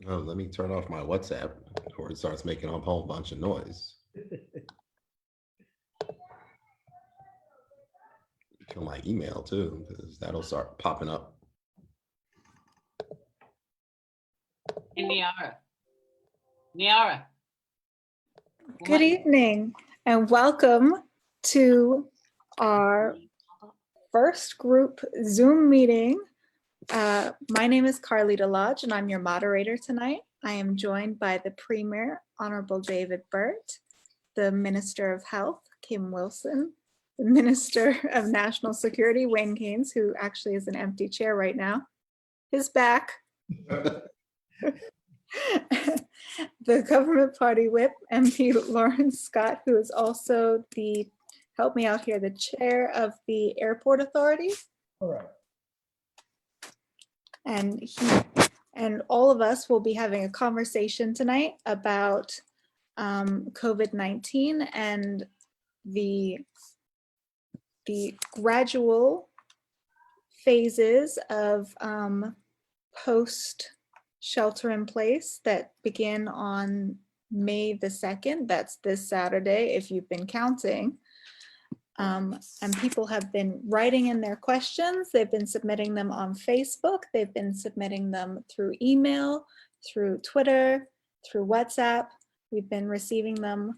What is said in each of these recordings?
Oh, let me turn off my WhatsApp or it starts making a whole bunch of noise. Kill my email too, because that'll start popping up. Niara. Good evening and welcome to our first group Zoom meeting. My name is Carlita Lodge and I'm your moderator tonight. I am joined by the Premier, Honorable David Burt, the Minister of Health, Kim Wilson, the Minister of National Security, Wayne Keynes, who actually is an empty chair right now. His back. The Government Party Whip, MP Lawrence Scott, who is also the, help me out here, the chair of the Airport Authority. All right. And all of us will be having a conversation tonight about COVID-19 and the gradual phases of post shelter in place that begin on May the 2nd. That's this Saturday, if you've been counting. And people have been writing in their questions. They've been submitting them on Facebook. They've been submitting them through email, through Twitter, through WhatsApp. We've been receiving them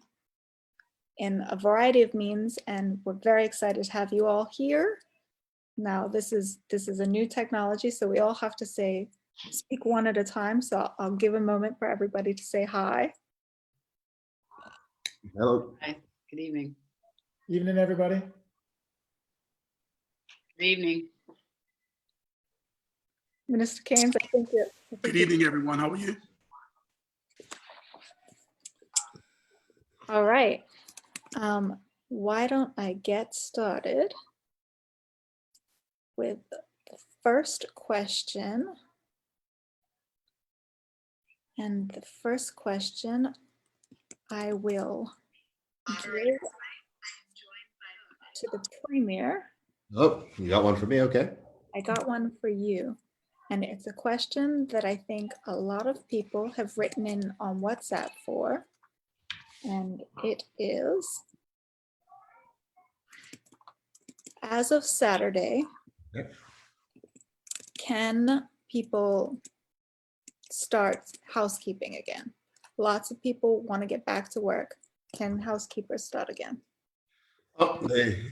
in a variety of means, and we're very excited to have you all here. Now, this is a new technology, so we all have to speak one at a time. So I'll give a moment for everybody to say hi. Hello. Hi, good evening. Evening, everybody. Good evening. Minister Keynes, I think you. Good evening, everyone. How are you? All right. Why don't I get started with the first question? And the first question I will give to the Premier. Oh, you got one for me? Okay. I got one for you. And it's a question that I think a lot of people have written in on WhatsApp for. And it is, as of Saturday, Yep. Can people start housekeeping again? Lots of people want to get back to work. Can housekeepers start again? Oh,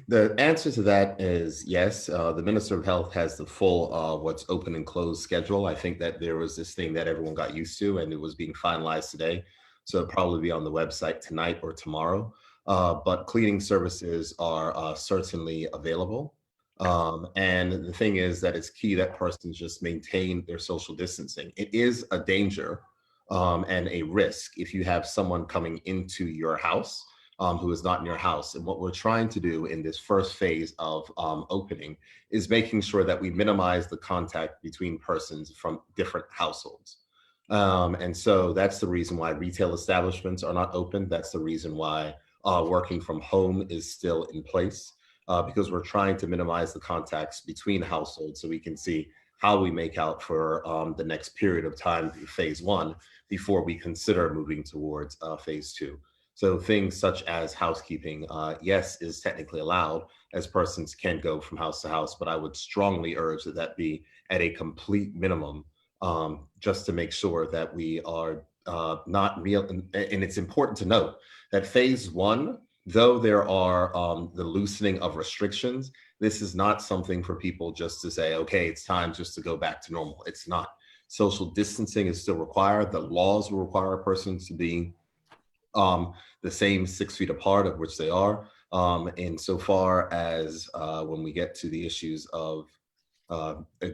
the answer to that is yes. The Minister of Health has the full what's open and closed schedule. I think that there was this thing that everyone got used to and it was being finalized today. So it'll probably be on the website tonight or tomorrow. But cleaning services are certainly available. And the thing is that it's key that persons just maintain their social distancing. It is a danger and a risk if you have someone coming into your house who is not in your house. And what we're trying to do in this first phase of opening is making sure that we minimize the contact between persons from different households. And so that's the reason why retail establishments are not open. That's the reason why working from home is still in place, because we're trying to minimize the contacts between households so we can see how we make out for the next period of time through phase one before we consider moving towards phase two. So things such as housekeeping, yes, is technically allowed as persons can go from house to house, but I would strongly urge that that be at a complete minimum, just to make sure that we are not real. And it's important to note that phase one, though there are the loosening of restrictions, this is not something for people just to say, okay, it's time just to go back to normal. It's not. Social distancing is still required. The laws will require persons to be the same 6 feet apart, of which they are. Insofar as when we get to the issues of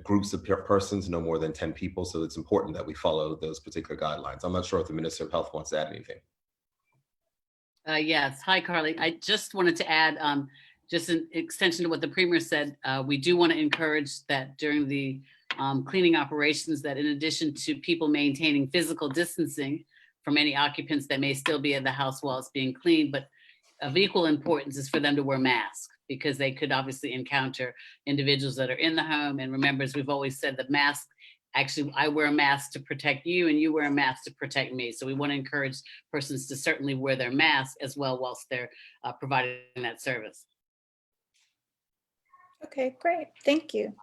groups of persons, no more than 10 people. So it's important that we follow those particular guidelines. I'm not sure if the Minister of Health wants to add anything. Yes. Hi, Carly. I just wanted to add just an extension to what the Premier said. We do want to encourage that during the cleaning operations, that in addition to people maintaining physical distancing from any occupants that may still be in the house while it's being cleaned, but of equal importance is for them to wear masks, because they could obviously encounter individuals that are in the home. And remember, as we've always said, the mask, actually, I wear a mask to protect you and you wear a mask to protect me. So we want to encourage persons to certainly wear their mask as well whilst they're providing that service. Okay, great. Thank you.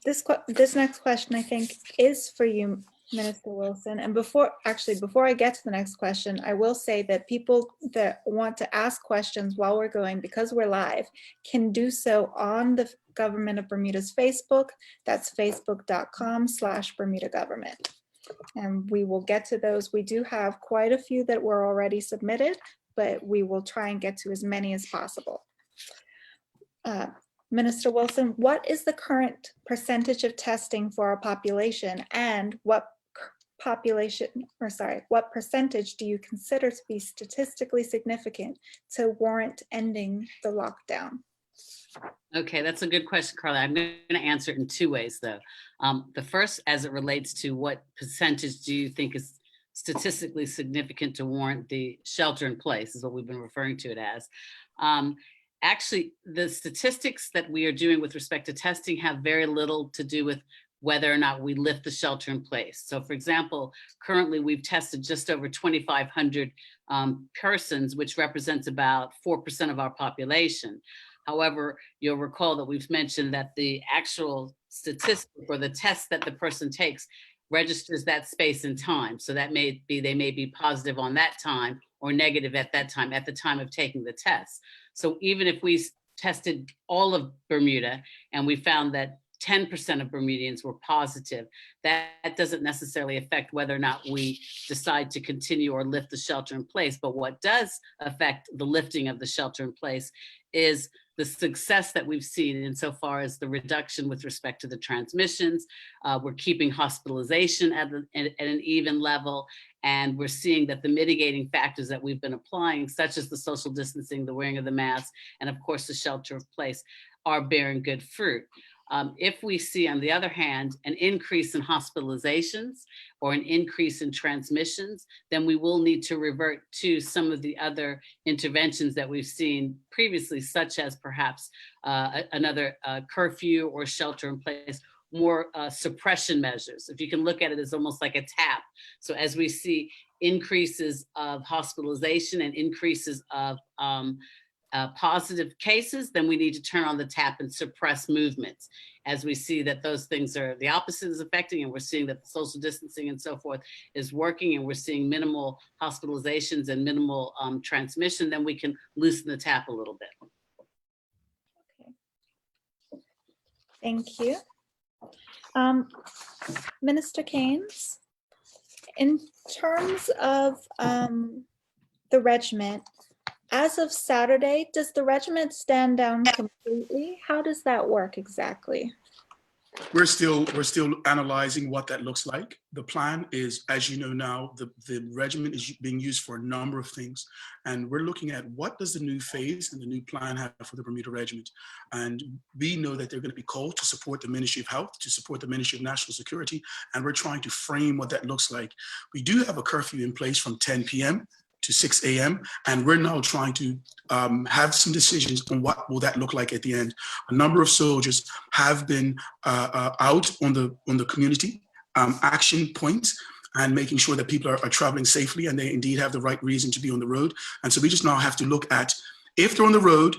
This next question, I think, is for you, Minister Wilson. And before I get to the next question, I will say that people that want to ask questions while we're going, because we're live, can do so on the Government of Bermuda's Facebook. That's facebook.com/Bermuda Government. And we will get to those. We do have quite a few that were already submitted, but we will try and get to as many as possible. Minister Wilson, what is the current percentage of testing for our population, and what percentage do you consider to be statistically significant to warrant ending the lockdown? Okay, that's a good question, Carla. I'm going to answer it in two ways, though. The first, as it relates to what percentage do you think is statistically significant to warrant the shelter in place, is what we've been referring to it as. Actually, the statistics that we are doing with respect to testing have very little to do with whether or not we lift the shelter in place. So for example, currently we've tested just over 2,500 persons, which represents about 4% of our population. However, you'll recall that we've mentioned that the actual statistic or the test that the person takes registers that space and time. So that may be, they may be positive on that time or negative at that time, at the time of taking the test. So even if we tested all of Bermuda and we found that 10% of Bermudians were positive, that doesn't necessarily affect whether or not we decide to continue or lift the shelter in place. But what does affect the lifting of the shelter in place is the success that we've seen insofar as the reduction with respect to the transmissions. We're keeping hospitalization at an even level. And we're seeing that the mitigating factors that we've been applying, such as the social distancing, the wearing of the mask, and of course the shelter in place, are bearing good fruit. If we see, on the other hand, an increase in hospitalizations or an increase in transmissions, then we will need to revert to some of the other interventions that we've seen previously, such as perhaps another curfew or shelter in place, more suppression measures. If you can look at it as almost like a tap. So as we see increases of hospitalization and increases of positive cases, then we need to turn on the tap and suppress movements. As we see that those things are, the opposite is affecting, and we're seeing that the social distancing and so forth is working, and we're seeing minimal hospitalizations and minimal transmission, then we can loosen the tap a little bit. Okay. Thank you. Minister Keynes, in terms of the regiment, as of Saturday, does the regiment stand down completely? How does that work exactly? We're still analyzing what that looks like. The plan is, as you know now, the regiment is being used for a number of things. And we're looking at what does the new phase and the new plan have for the Bermuda Regiment. And we know that they're going to be called to support the Ministry of Health, to support the Ministry of National Security. And we're trying to frame what that looks like. We do have a curfew in place from 10 p.m. to 6 a.m. And we're now trying to have some decisions on what will that look like at the end. A number of soldiers have been out on the community action points and making sure that people are traveling safely and they indeed have the right reason to be on the road. And so we just now have to look at, if they're on the road,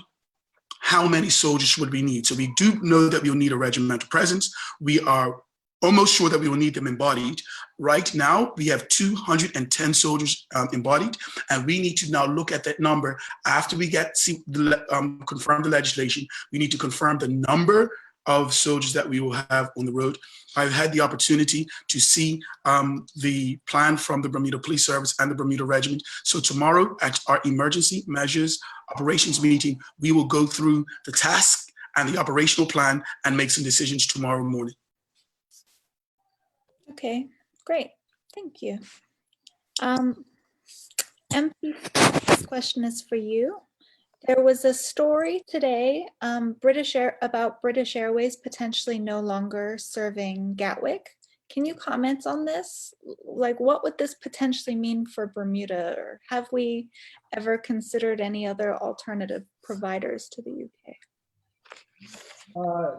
how many soldiers would we need? So we do know that we'll need a regimental presence. We are almost sure that we will need them embodied. Right now, we have 210 soldiers embodied, and we need to now look at that number after we confirm the legislation. We need to confirm the number of soldiers that we will have on the road. I've had the opportunity to see the plan from the Bermuda Police Service and the Bermuda Regiment. So tomorrow at our emergency measures operations meeting, we will go through the task and the operational plan and make some decisions tomorrow morning. Okay, great. Thank you. MP, this question is for you. There was a story today about British Airways potentially no longer serving Gatwick. can you comment on this? Like, what would this potentially mean for Bermuda? Or have we ever considered any other alternative providers to the UK?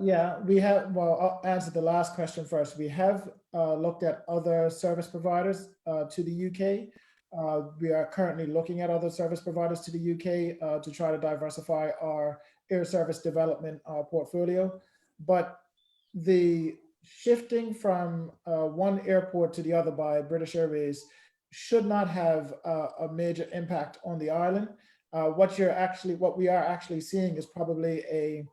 Yeah, we have, well, I'll answer the last question first. We have looked at other service providers to the UK. We are currently looking at other service providers to the UK to try to diversify our air service development portfolio. But the shifting from one airport to the other by British Airways should not have a major impact on the island. What we are actually seeing is probably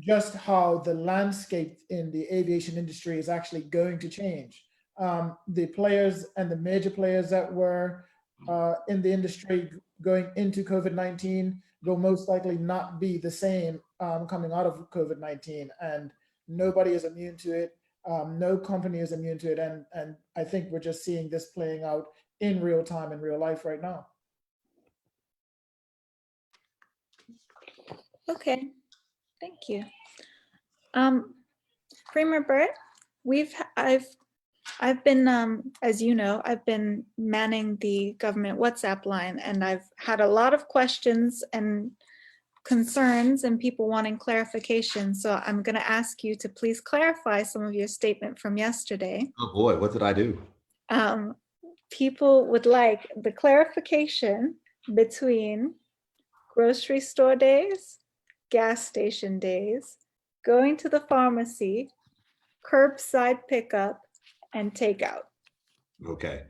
just how the landscape in the aviation industry is actually going to change. The players and the major players that were in the industry going into COVID-19 will most likely not be the same coming out of COVID-19, and nobody is immune to it. No company is immune to it, and I think we're just seeing this playing out in real time, in real life right now. Okay, thank you. Premier Burt, I've been, as you know, I've been manning the government WhatsApp line, and I've had a lot of questions and concerns and people wanting clarification. So I'm going to ask you to please clarify some of your statement from yesterday. Oh boy, what did I do? People would like the clarification between grocery store days, gas station days, going to the pharmacy, curbside pickup, and takeout. Okay.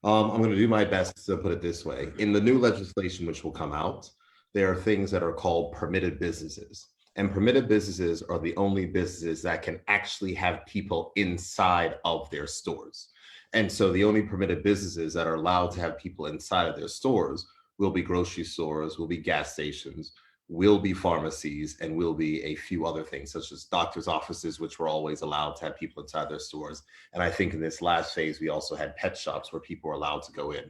I'm going to do my best to put it this way. In the new legislation, which will come out, there are things that are called permitted businesses. And permitted businesses are the only businesses that can actually have people inside of their stores. And so the only permitted businesses that are allowed to have people inside of their stores will be grocery stores, will be gas stations, will be pharmacies, and will be a few other things, such as doctors' offices, which were always allowed to have people inside their stores. And I think in this last phase, we also had pet shops where people were allowed to go in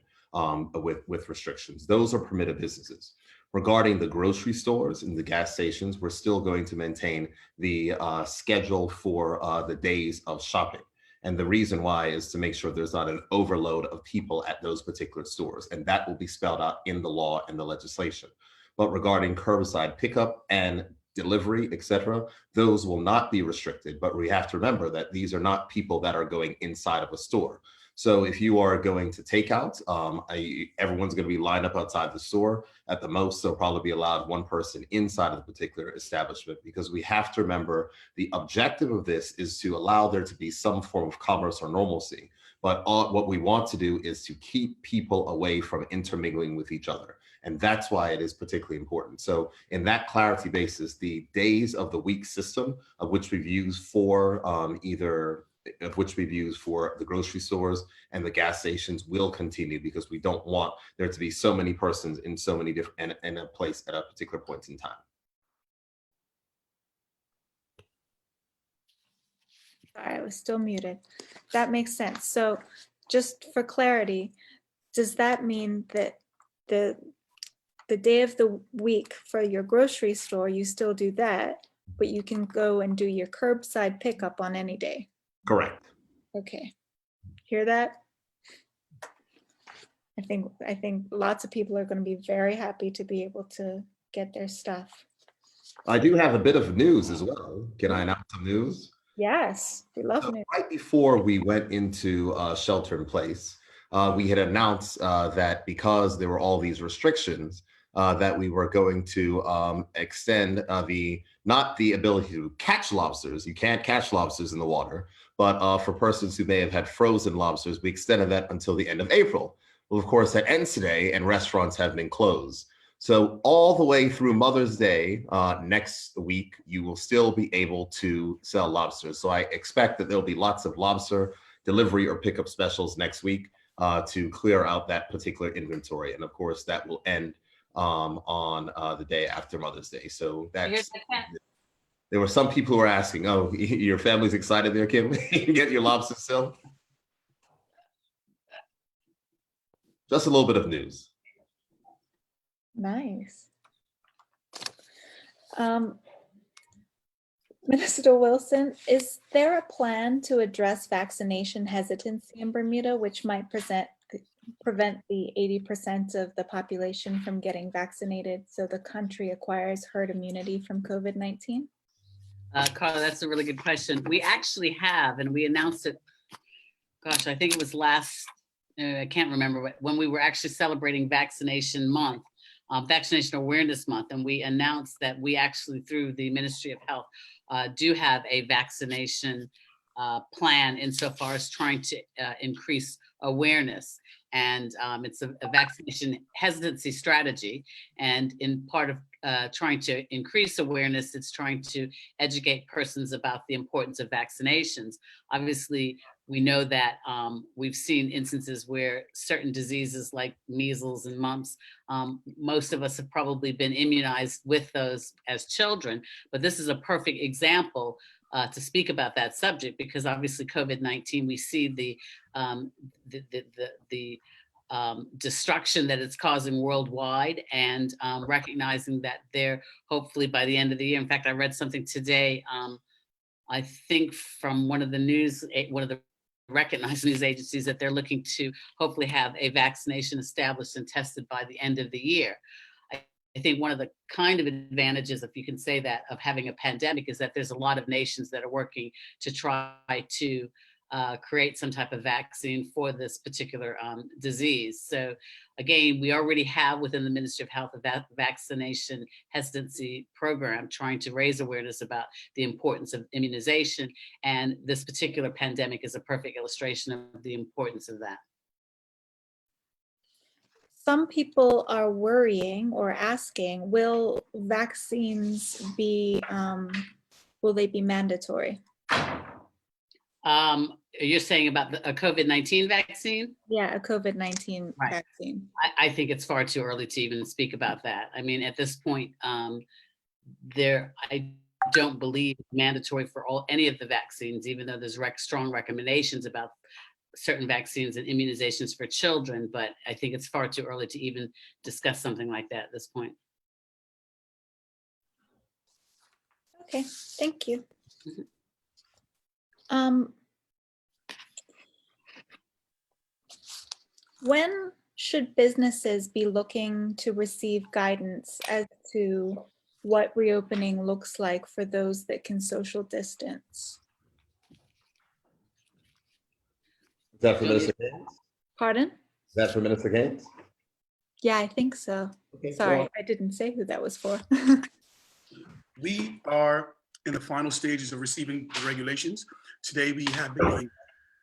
with restrictions. Those are permitted businesses. Regarding the grocery stores and the gas stations, we're still going to maintain the schedule for the days of shopping. And the reason why is to make sure there's not an overload of people at those particular stores. And that will be spelled out in the law and the legislation. But regarding curbside pickup and delivery, etc., those will not be restricted. But we have to remember that these are not people that are going inside of a store. So if you are going to takeout, everyone's going to be lined up outside the store. At the most, they'll probably be allowed one person inside of the particular establishment, because we have to remember the objective of this is to allow there to be some form of commerce or normalcy. But what we want to do is to keep people away from intermingling with each other. And that's why it is particularly important. So in that clarity basis, the days of the week system, of which we've used for the grocery stores and the gas stations, will continue, because we don't want there to be so many persons in so many different in a place at a particular point in time. Sorry, I was still muted. That makes sense. So just for clarity, does that mean that the day of the week for your grocery store, you still do that, but you can go and do your curbside pickup on any day? Correct. Okay. Hear that? I think lots of people are going to be very happy to be able to get their stuff. I do have a bit of news as well. Can I announce some news? Yes, we love So news. right before we went into shelter in place, we had announced that because there were all these restrictions, that we were going to extend not the ability to catch lobsters. You can't catch lobsters in the water, but for persons who may have had frozen lobsters, we extended that until the end of April. Well, of course, that ends today, and restaurants have been closed. So all the way through Mother's Day next week, you will still be able to sell lobsters. So I expect that there'll be lots of lobster delivery or pickup specials next week to clear out that particular inventory. And of course, that will end on the day after Mother's Day. So that's, there were some people who were asking, oh, your family's excited there, Kim? You get your lobster still? Just a little bit of news. Nice. Minister Wilson, is there a plan to address vaccination hesitancy in Bermuda, which might prevent the 80% of the population from getting vaccinated so the country acquires herd immunity from COVID-19? Carla, that's a really good question. We actually have, and we announced it, gosh, I think it was I can't remember, when we were actually celebrating Vaccination Month, Vaccination Awareness Month, and we announced that we actually, through the Ministry of Health, do have a vaccination plan insofar as trying to increase awareness. And it's a vaccination hesitancy strategy. And in part of trying to increase awareness, it's trying to educate persons about the importance of vaccinations. Obviously, we know that we've seen instances where certain diseases like measles and mumps, most of us have probably been immunized with those as children, but this is a perfect example to speak about that subject, because obviously COVID-19, we see the destruction that it's causing worldwide, and recognizing that they're hopefully by the end of the year. In fact, I read something today, I think from one of the recognized news agencies, that they're looking to hopefully have a vaccination established and tested by the end of the year. I think one of the kind of advantages, if you can say that, of having a pandemic is that there's a lot of nations that are working to try to create some type of vaccine for this particular disease. So again, we already have within the Ministry of Health a vaccination hesitancy program trying to raise awareness about the importance of immunization. And this particular pandemic is a perfect illustration of the importance of that. Some people are worrying or asking, will vaccines be, will they be mandatory? You're saying about a COVID-19 vaccine? Yeah, a COVID-19 Right. vaccine. I think it's far too early to even speak about that. I mean, at this point, I don't believe it's mandatory for any of the vaccines, even though there's strong recommendations about certain vaccines and immunizations for children, but I think it's far too early to even discuss something like that at this point. Okay, thank you. When should businesses be looking to receive guidance as to what reopening looks like for those that can social distance? Is that for Minister Gaines? Pardon? Is that for Minister Gaines? Yeah, I think so. Okay, Sorry, well, I didn't say who that was for. We are in the final stages of receiving the regulations. Today, we have been going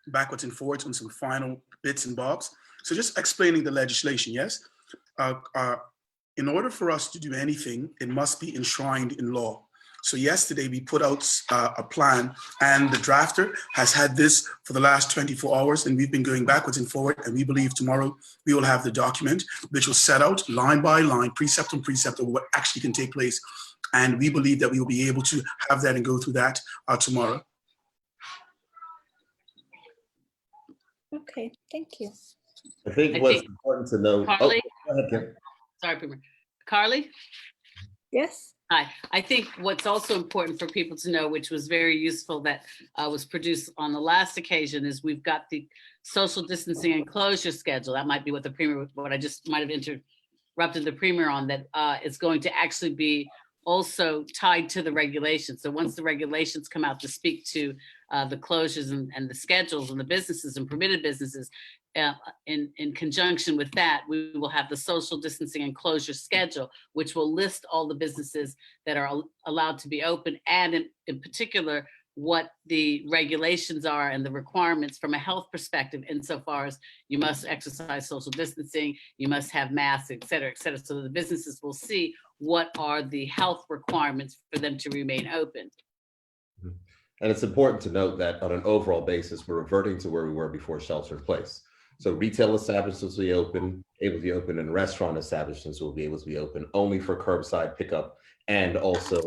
backwards and forwards on some final bits and bobs. So just explaining the legislation, yes? In order for us to do anything, it must be enshrined in law. So yesterday we put out a plan, and the drafter has had this for the last 24 hours, and we've been going backwards and forward, and we believe tomorrow we will have the document which will set out line by line, precept on precept of what actually can take place. And we believe that we will be able to have that and go through that tomorrow. Okay, thank you. I think what's important to know. Carly? Oh, go ahead, Kim. Sorry, Premier. Carly? Yes? Hi. I think what's also important for people to know, which was very useful that was produced on the last occasion, is we've got the social distancing and closure schedule. That might be what the Premier, what I just might have interrupted the Premier on, that it's going to actually be also tied to the regulations. So once the regulations come out to speak to the closures and the schedules and the businesses and permitted businesses, in conjunction with that, we will have the social distancing and closure schedule, which will list all the businesses that are allowed to be open, and in particular, what the regulations are and the requirements from a health perspective, insofar as you must exercise social distancing, you must have masks, et cetera, so the businesses will see what are the health requirements for them to remain open. And it's important to note that on an overall basis, we're reverting to where we were before shelter in place. So retail establishments will be able to be open, and restaurant establishments will be able to be open only for curbside pickup and also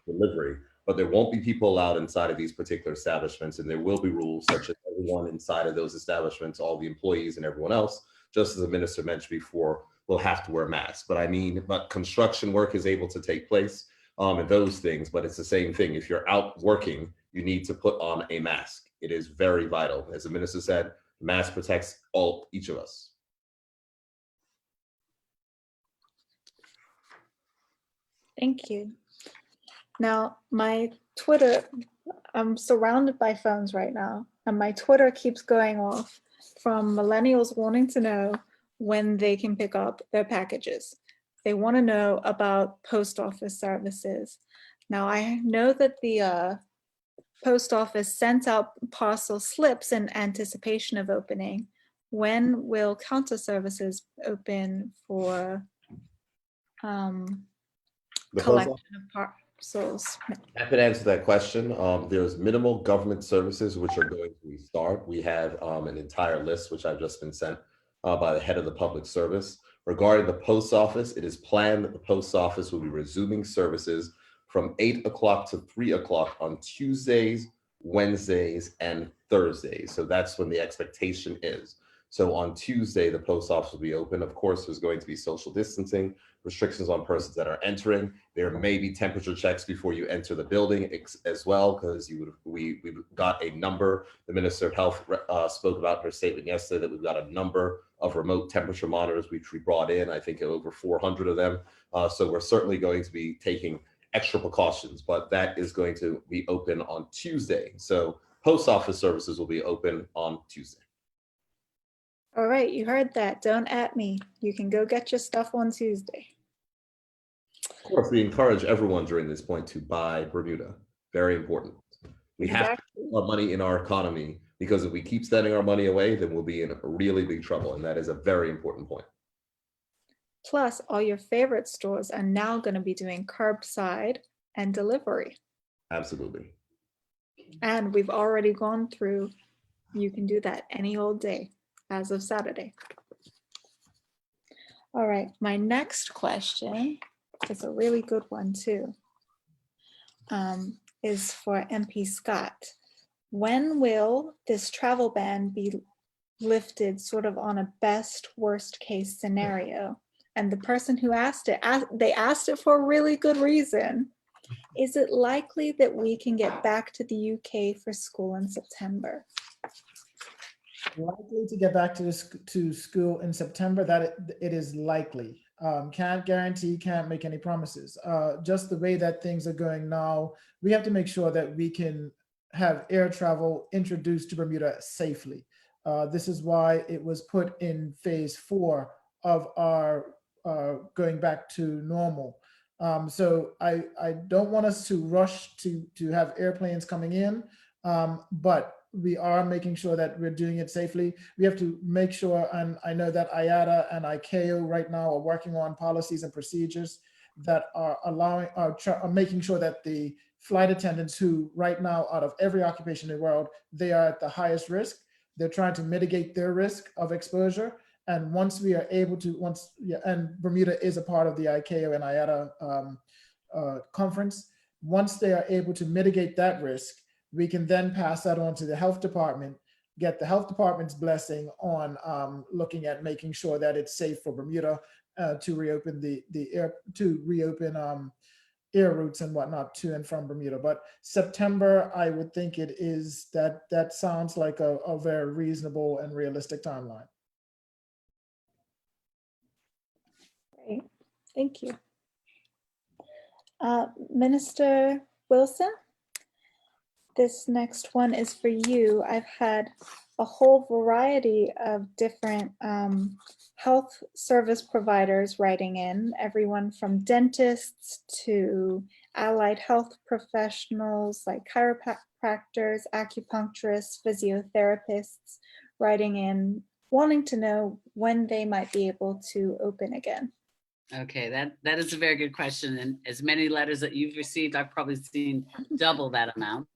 delivery. But there won't be people allowed inside of these particular establishments, and there will be rules such as everyone inside of those establishments, all the employees and everyone else, just as the minister mentioned before, will have to wear masks. But construction work is able to take place. and those things. But it's the same thing. If you're out working, you need to put on a mask. It is very vital. As the minister said, mask protects each of us. Thank you. Now, my Twitter, I'm surrounded by phones right now, and my Twitter keeps going off from millennials wanting to know when they can pick up their packages. They want to know about post office services. Now, I know that the post office sent out parcel slips in anticipation of opening. When will counter services open for The post collection office, of parcels? I could answer that question. There's minimal government services which are going to restart. We have an entire list which I've just been sent by the head of the public service. Regarding the post office, it is planned that the post office will be resuming services from 8 o'clock to 3 o'clock on Tuesdays, Wednesdays, and Thursdays. So that's when the expectation is. So on Tuesday, the post office will be open. Of course, there's going to be social distancing, restrictions on persons that are entering. There may be temperature checks before you enter the building as well, because we got a number. The Minister of Health spoke about in her statement yesterday that we've got a number of remote temperature monitors, which we brought in, I think over 400 of them. So we're certainly going to be taking extra precautions, but that is going to be open on Tuesday. So post office services will be open on Tuesday. All right, you heard that. Don't at me. You can go get your stuff on Tuesday. Of course, we encourage everyone during this point to buy Bermuda. Very important. We have to put our money in our economy, because if we keep sending our money away, then we'll be in really big trouble. And that is a very important point. Plus, all your favorite stores are now going to be doing curbside and delivery. Absolutely. And we've already gone through, you can do that any old day as of Saturday. All right, my next question is a really good one too, is for MP Scott. When will this travel ban be lifted sort of on a best worst case scenario? And the person who asked it, they asked it for a really good reason. Is it likely that we can get back to the UK for school in September? Likely to get back to school in September, that it is likely. Can't guarantee, can't make any promises. Just the way that things are going now, we have to make sure that we can have air travel introduced to Bermuda safely. This is why it was put in phase 4 of our going back to normal. So I don't want us to rush to have airplanes coming in, but we are making sure that we're doing it safely. We have to make sure, and I know that IATA and ICAO right now are working on policies and procedures that are are making sure that the flight attendants, who right now out of every occupation in the world, they are at the highest risk. They're trying to mitigate their risk of exposure. And once we are able to, and Bermuda is a part of the ICAO and IATA conference, once they are able to mitigate that risk, we can then pass that on to the health department, get the health department's blessing on looking at making sure that it's safe for Bermuda to reopen air routes and whatnot to and from Bermuda. But September, I would think it is that sounds like a very reasonable and realistic timeline. Great, thank you. Minister Wilson? This next one is for you. I've had a whole variety of different health service providers writing in, everyone from dentists to allied health professionals like chiropractors, acupuncturists, physiotherapists, writing in, wanting to know when they might be able to open again. Okay, that is a very good question. And as many letters that you've received, I've probably seen double that amount.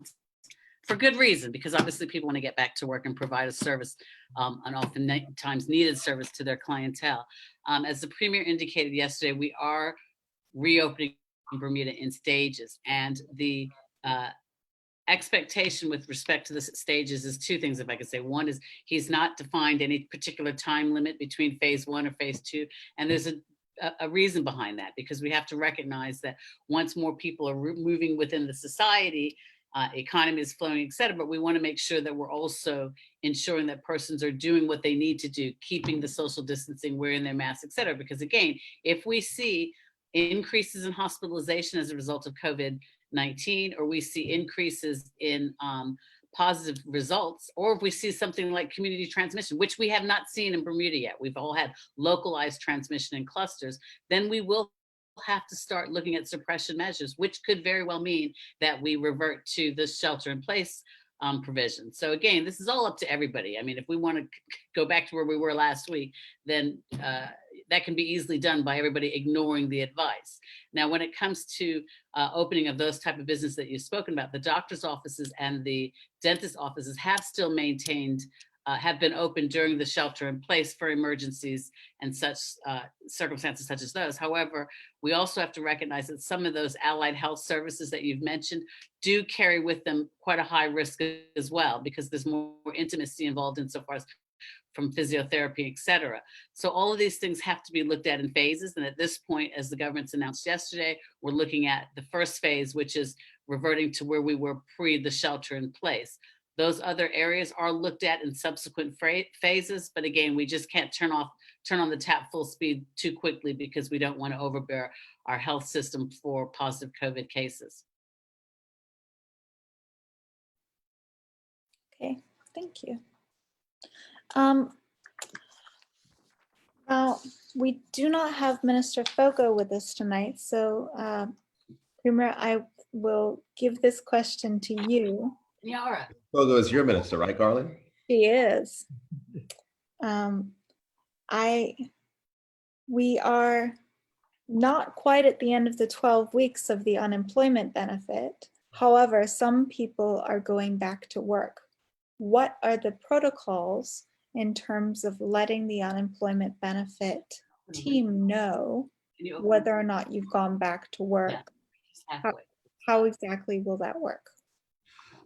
For good reason, because obviously people want to get back to work and provide a service, and oftentimes needed service to their clientele. As the Premier indicated yesterday, we are reopening Bermuda in stages, and the expectation with respect to the stages is two things, if I could say. One is he's not defined any particular time limit between phase 1 or phase 2, and there's a reason behind that, because we have to recognize that once more people are moving within the society, economy is flowing, et cetera, but we want to make sure that we're also ensuring that persons are doing what they need to do, keeping the social distancing, wearing their masks, et cetera. Because again, if we see increases in hospitalization as a result of COVID-19, or we see increases in positive results, or if we see something like community transmission, which we have not seen in Bermuda yet, we've all had localized transmission in clusters, then we will have to start looking at suppression measures, which could very well mean that we revert to the shelter in place provision. So again, this is all up to everybody. I mean, if we want to go back to where we were last week, then that can be easily done by everybody ignoring the advice. Now, when it comes to opening of those type of business that you've spoken about, the doctor's offices and the dentist offices have still maintained, have been open during the shelter in place for emergencies and such circumstances such as those. However, we also have to recognize that some of those allied health services that you've mentioned do carry with them quite a high risk as well, because there's more intimacy involved insofar as from physiotherapy, et cetera. So all of these things have to be looked at in phases. And at this point, as the government's announced yesterday, we're looking at the first phase, which is reverting to where we were pre the shelter in place. Those other areas are looked at in subsequent phases. But again, we just can't turn on the tap full speed too quickly, because we don't want to overbear our health system for positive COVID cases. Okay, thank you. Well, we do not have Minister Fogo with us tonight, so Premier, I will give this question to you. Yara. Fogo is your minister, right, Garland? She is. We are not quite at the end of the 12 weeks of the unemployment benefit. However, some people are going back to work. What are the protocols in terms of letting the unemployment benefit team know whether or not you've gone back to work? Yeah, how exactly will that work?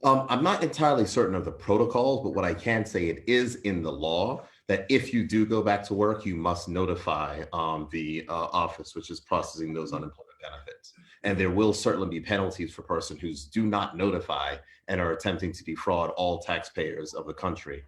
I'm not entirely certain of the protocols, but what I can say, it is in the law that if you do go back to work, you must notify the office, which is processing those unemployment benefits. And there will certainly be penalties for persons who do not notify and are attempting to defraud all taxpayers of the country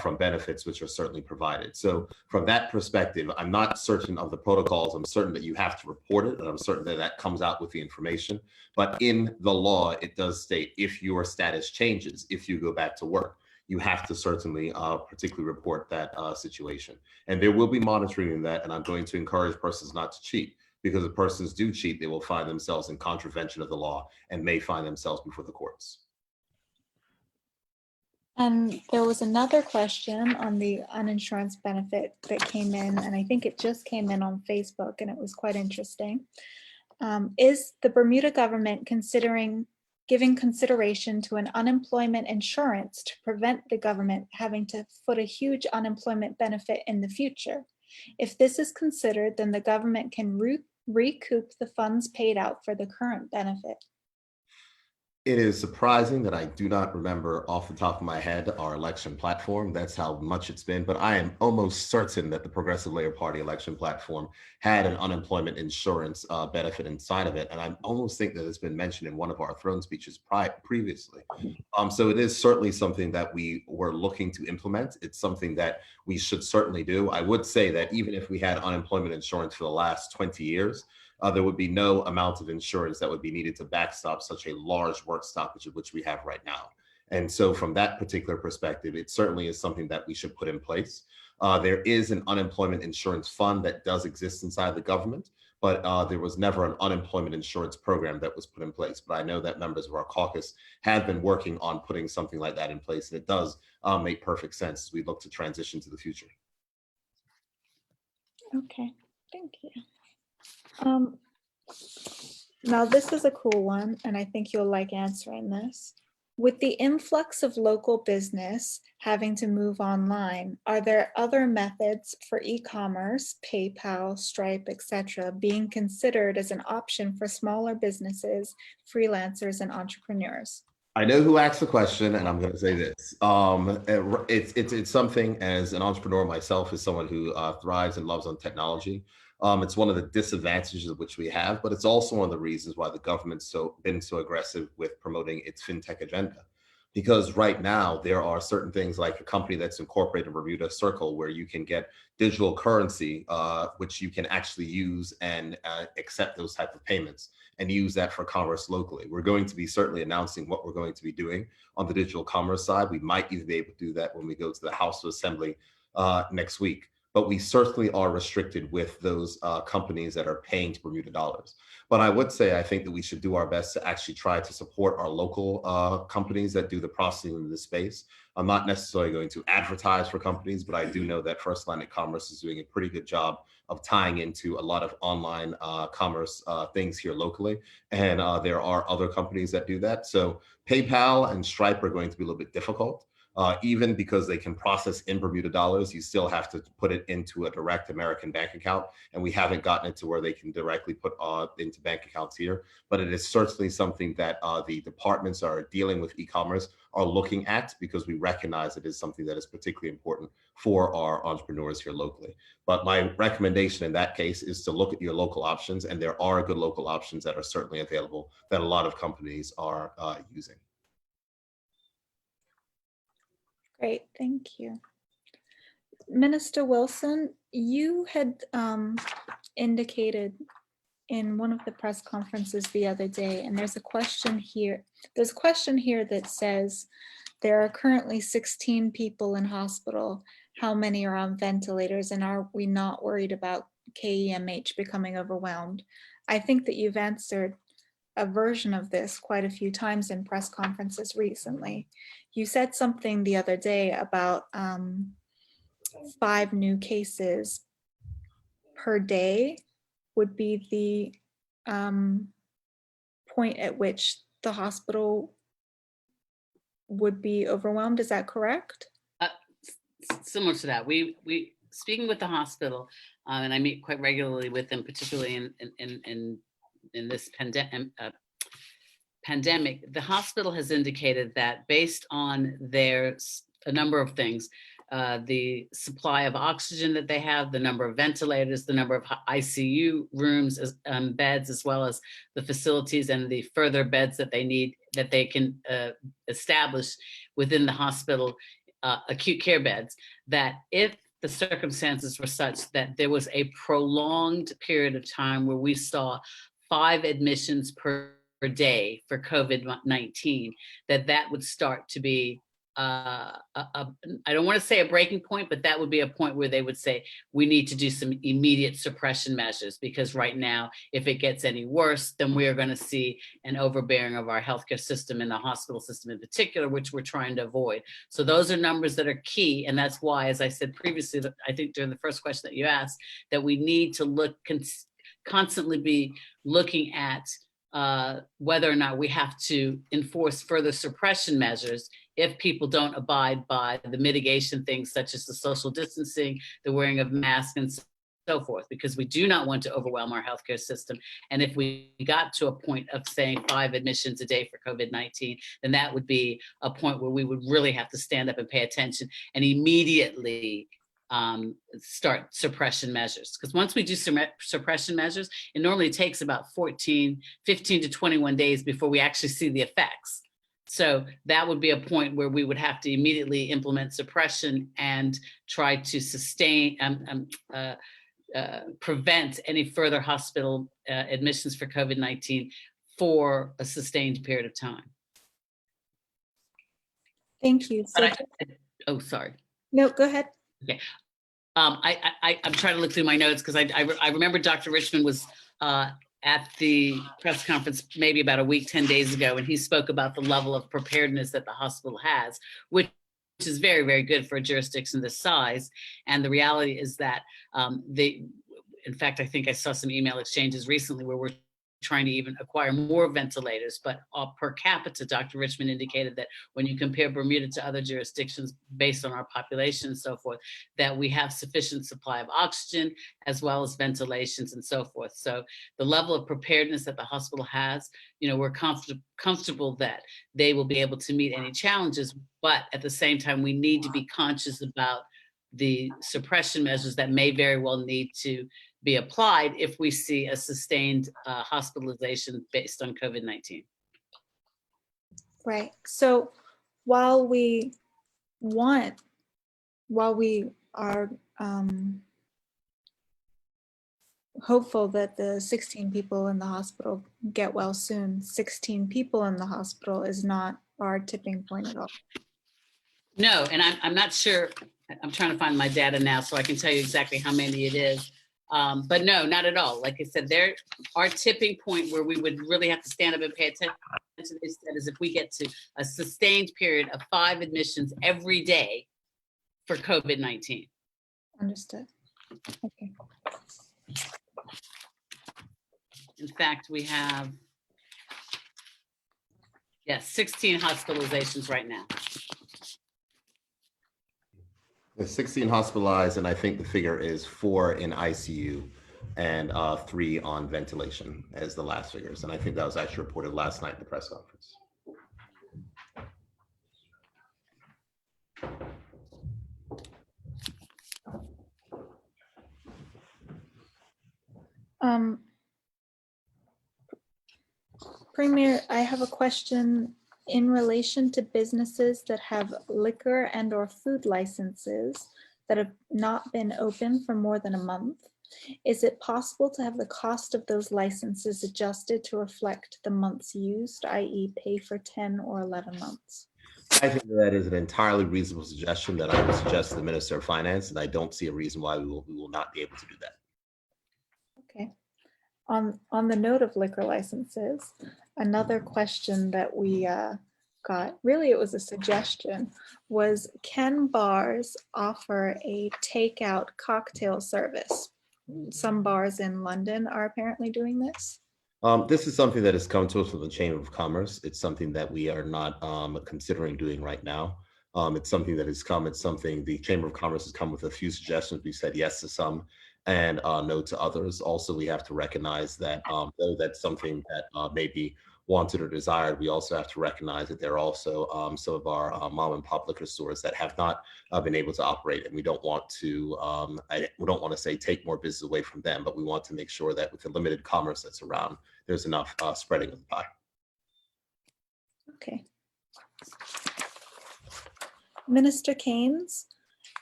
from benefits which are certainly provided. So from that perspective, I'm not certain of the protocols. I'm certain that you have to report it, and I'm certain that that comes out with the information. But in the law, it does state if your status changes, if you go back to work, you have to certainly particularly report that situation. And there will be monitoring in that, and I'm going to encourage persons not to cheat, because if persons do cheat, they will find themselves in contravention of the law and may find themselves before the courts. And there was another question on the uninsurance benefit that came in, and I think it just came in on Facebook, and it was quite interesting. Is the Bermuda government considering giving consideration to an unemployment insurance to prevent the government having to foot a huge unemployment benefit in the future? If this is considered, then the government can recoup the funds paid out for the current benefit. It is surprising that I do not remember off the top of my head our election platform. That's how much it's been. But I am almost certain that the Progressive Labor Party election platform had an unemployment insurance benefit inside of it. And I almost think that it's been mentioned in one of our throne speeches previously. So it is certainly something that we were looking to implement. It's something that we should certainly do. I would say that even if we had unemployment insurance for the last 20 years, there would be no amount of insurance that would be needed to backstop such a large work stoppage of which we have right now. And so from that particular perspective, it certainly is something that we should put in place. There is an unemployment insurance fund that does exist inside the government, but there was never an unemployment insurance program that was put in place. But I know that members of our caucus have been working on putting something like that in place. And it does make perfect sense as we look to transition to the future. Okay, thank you. Now this is a cool one, and I think you'll like answering this. With the influx of local business having to move online, are there other methods for e-commerce, PayPal, Stripe, etc., being considered as an option for smaller businesses, freelancers, and entrepreneurs? I know who asked the question, and I'm going to say this. It's something, as an entrepreneur myself, as someone who thrives and loves on technology. It's one of the disadvantages of which we have, but it's also one of the reasons why the government's been so aggressive with promoting its fintech agenda. Because right now there are certain things like a company that's incorporated in Bermuda Circle where you can get digital currency, which you can actually use and accept those type of payments and use that for commerce locally. We're going to be certainly announcing what we're going to be doing on the digital commerce side. We might even be able to do that when we go to the House of Assembly next week. But we certainly are restricted with those companies that are paying to Bermuda dollars. But I would say I think that we should do our best to actually try to support our local companies that do the processing in this space. I'm not necessarily going to advertise for companies, but I do know that First Atlantic Commerce is doing a pretty good job of tying into a lot of online commerce things here locally. And there are other companies that do that. So PayPal and Stripe are going to be a little bit difficult. Even because they can process in Bermuda dollars, you still have to put it into a direct American bank account. And we haven't gotten it to where they can directly put into bank accounts here. But it is certainly something that the departments are dealing with e-commerce are looking at, because we recognize it is something that is particularly important for our entrepreneurs here locally. But my recommendation in that case is to look at your local options. And there are good local options that are certainly available that a lot of companies are using. Great, thank you. Minister Wilson, you had indicated in one of the press conferences the other day, and there's a question here. There's a question here that says, there are currently 16 people in hospital. How many are on ventilators, and are we not worried about KEMH becoming overwhelmed? I think that you've answered a version of this quite a few times in press conferences recently. You said something the other day about 5 new cases per day would be the point at which the hospital would be overwhelmed. Is that correct? Similar to that, we speaking with the hospital, and I meet quite regularly with them, particularly in this pandemic. The hospital has indicated that based on a number of things, the supply of oxygen that they have, the number of ventilators, the number of ICU rooms, beds, as well as the facilities and the further beds that they need, that they can establish within the hospital, acute care beds, that if the circumstances were such that there was a prolonged period of time where we saw 5 admissions per day for COVID-19, that would start to be I don't want to say a breaking point, but that would be a point where they would say, we need to do some immediate suppression measures, because right now, if it gets any worse, then we are going to see an overbearing of our healthcare system and the hospital system in particular, which we're trying to avoid. So those are numbers that are key. And that's why, as I said previously, I think during the first question that you asked, that we need to constantly be looking at whether or not we have to enforce further suppression measures if people don't abide by the mitigation things, such as the social distancing, the wearing of masks, and so forth, because we do not want to overwhelm our healthcare system. And if we got to a point of saying 5 admissions a day for COVID-19, then that would be a point where we would really have to stand up and pay attention and immediately start suppression measures. Because once we do suppression measures, it normally takes about 15 to 21 days before we actually see the effects. So that would be a point where we would have to immediately implement suppression and try to sustain, prevent any further hospital admissions for COVID-19 for a sustained period of time. Thank you. Oh, sorry. No, go ahead. Okay. I'm trying to look through my notes, because I remember Dr. Richmond was at the press conference maybe about a week, 10 days ago, and he spoke about the level of preparedness that the hospital has, which is very, very good for a jurisdiction this size. And the reality is that in fact, I think I saw some email exchanges recently where we're trying to even acquire more ventilators, but per capita, Dr. Richmond indicated that when you compare Bermuda to other jurisdictions based on our population and so forth, that we have sufficient supply of oxygen as well as ventilations and so forth. So the level of preparedness that the hospital has, we're comfortable that they will be able to meet any challenges, but at the same time, we need to be conscious about the suppression measures that may very well need to be applied if we see a sustained hospitalization based on COVID-19. Right. So while we are hopeful that the 16 people in the hospital get well soon, 16 people in the hospital is not our tipping point at all. No, and I'm not sure. I'm trying to find my data now so I can tell you exactly how many it is. But no, not at all. Like I said, our tipping point where we would really have to stand up and pay attention to this is if we get to a sustained period of 5 admissions every day for COVID-19. Understood. Okay. In fact, we have, 16 hospitalizations right now. There's 16 hospitalized, and I think the figure is 4 in ICU and 3 on ventilation as the last figures. And I think that was actually reported last night in the press conference. Premier, I have a question in relation to businesses that have liquor and or food licenses that have not been open for more than a month. Is it possible to have the cost of those licenses adjusted to reflect the months used, i.e. pay for 10 or 11 months? I think that is an entirely reasonable suggestion that I would suggest to the Minister of Finance, and I don't see a reason why we will not be able to do that. Okay. On the note of liquor licenses, another question that we got, really it was a suggestion, was can bars offer a takeout cocktail service? Some bars in London are apparently doing this. This is something that has come to us from the Chamber of Commerce. It's something that we are not considering doing right now. It's something that has come. It's something the Chamber of Commerce has come with a few suggestions. We said yes to some and no to others. Also, we have to recognize that though that's something that may be wanted or desired, we also have to recognize that there are also some of our mom and pop liquor stores that have not been able to operate, and we don't want to say take more business away from them, but we want to make sure that with the limited commerce that's around, there's enough spreading of the pie. Okay. Minister Keynes,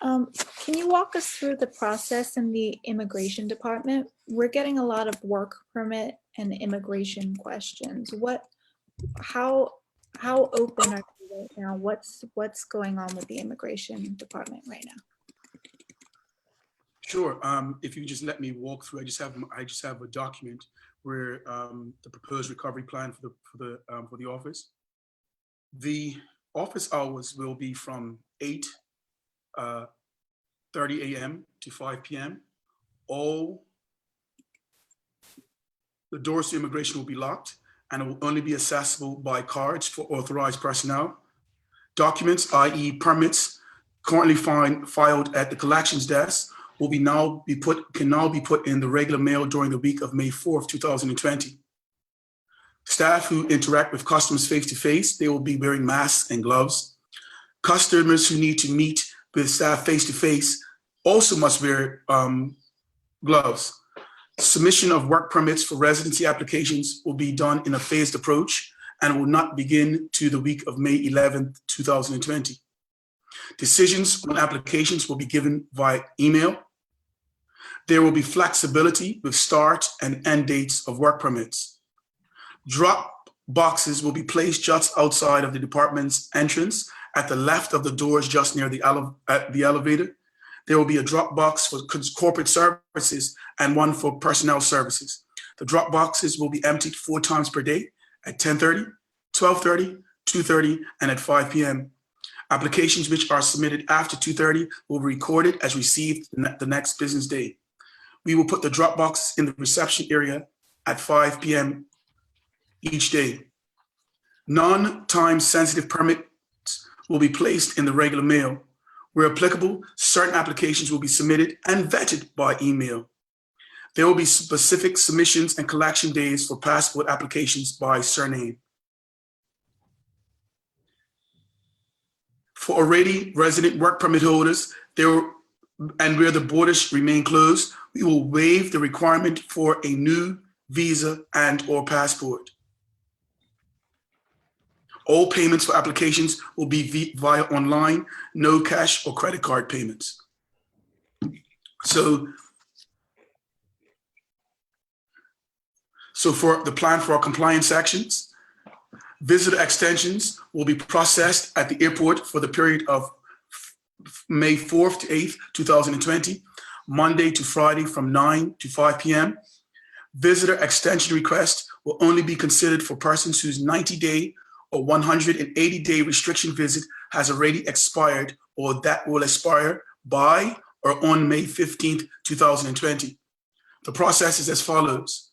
can you walk us through the process in the immigration department? We're getting a lot of work permit and immigration questions. How open are you right now? What's going on with the immigration department right now? Sure. If you just let me walk through, I just have a document where the proposed recovery plan for the office. The office hours will be from 8:30 a.m. to 5 p.m. All the doors to immigration will be locked, and it will only be accessible by cards for authorized personnel. Documents, i.e. permits, currently filed at the collections desk can now be put in the regular mail during the week of May 4th, 2020. Staff who interact with customers face-to-face, they will be wearing masks and gloves. Customers who need to meet with staff face-to-face also must wear gloves. Submission of work permits for residency applications will be done in a phased approach and will not begin to the week of May 11th, 2020. Decisions on applications will be given via email. There will be flexibility with start and end dates of work permits. Drop boxes will be placed just outside of the department's entrance at the left of the doors just near the elevator. There will be a drop box for corporate services and one for personnel services. The drop boxes will be emptied 4 times per day at 10:30, 12:30, 2:30, and at 5 p.m. Applications which are submitted after 2:30 will be recorded as received the next business day. We will put the drop box in the reception area at 5 p.m. each day. Non-time sensitive permits will be placed in the regular mail. Where applicable, certain applications will be submitted and vetted by email. There will be specific submissions and collection days for passport applications by surname. For already resident work permit holders, there and where the borders remain closed, we will waive the requirement for a new visa and/or passport. All payments for applications will be via online, no cash or credit card payments. So for the plan for our compliance actions, visitor extensions will be processed at the airport for the period of May 4th to 8th, 2020, Monday to Friday from 9 to 5 p.m. Visitor extension requests will only be considered for persons whose 90-day or 180-day restriction visit has already expired or that will expire by or on May 15th, 2020. The process is as follows.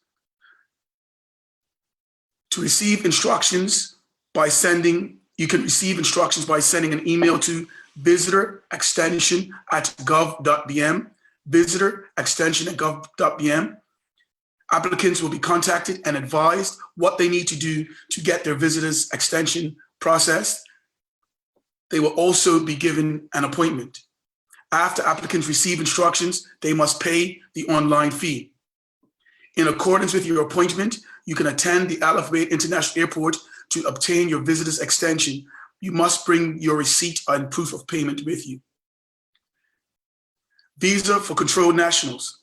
To receive instructions by sending, you can receive instructions by sending an email to visitorextension@gov.bm, visitorextension@gov.bm. Applicants will be contacted and advised what they need to do to get their visitors extension processed. They will also be given an appointment. After applicants receive instructions, they must pay the online fee. In accordance with your appointment, you can attend the Al Bayt International Airport to obtain your visitor's extension. You must bring your receipt and proof of payment with you. Visa for controlled nationals.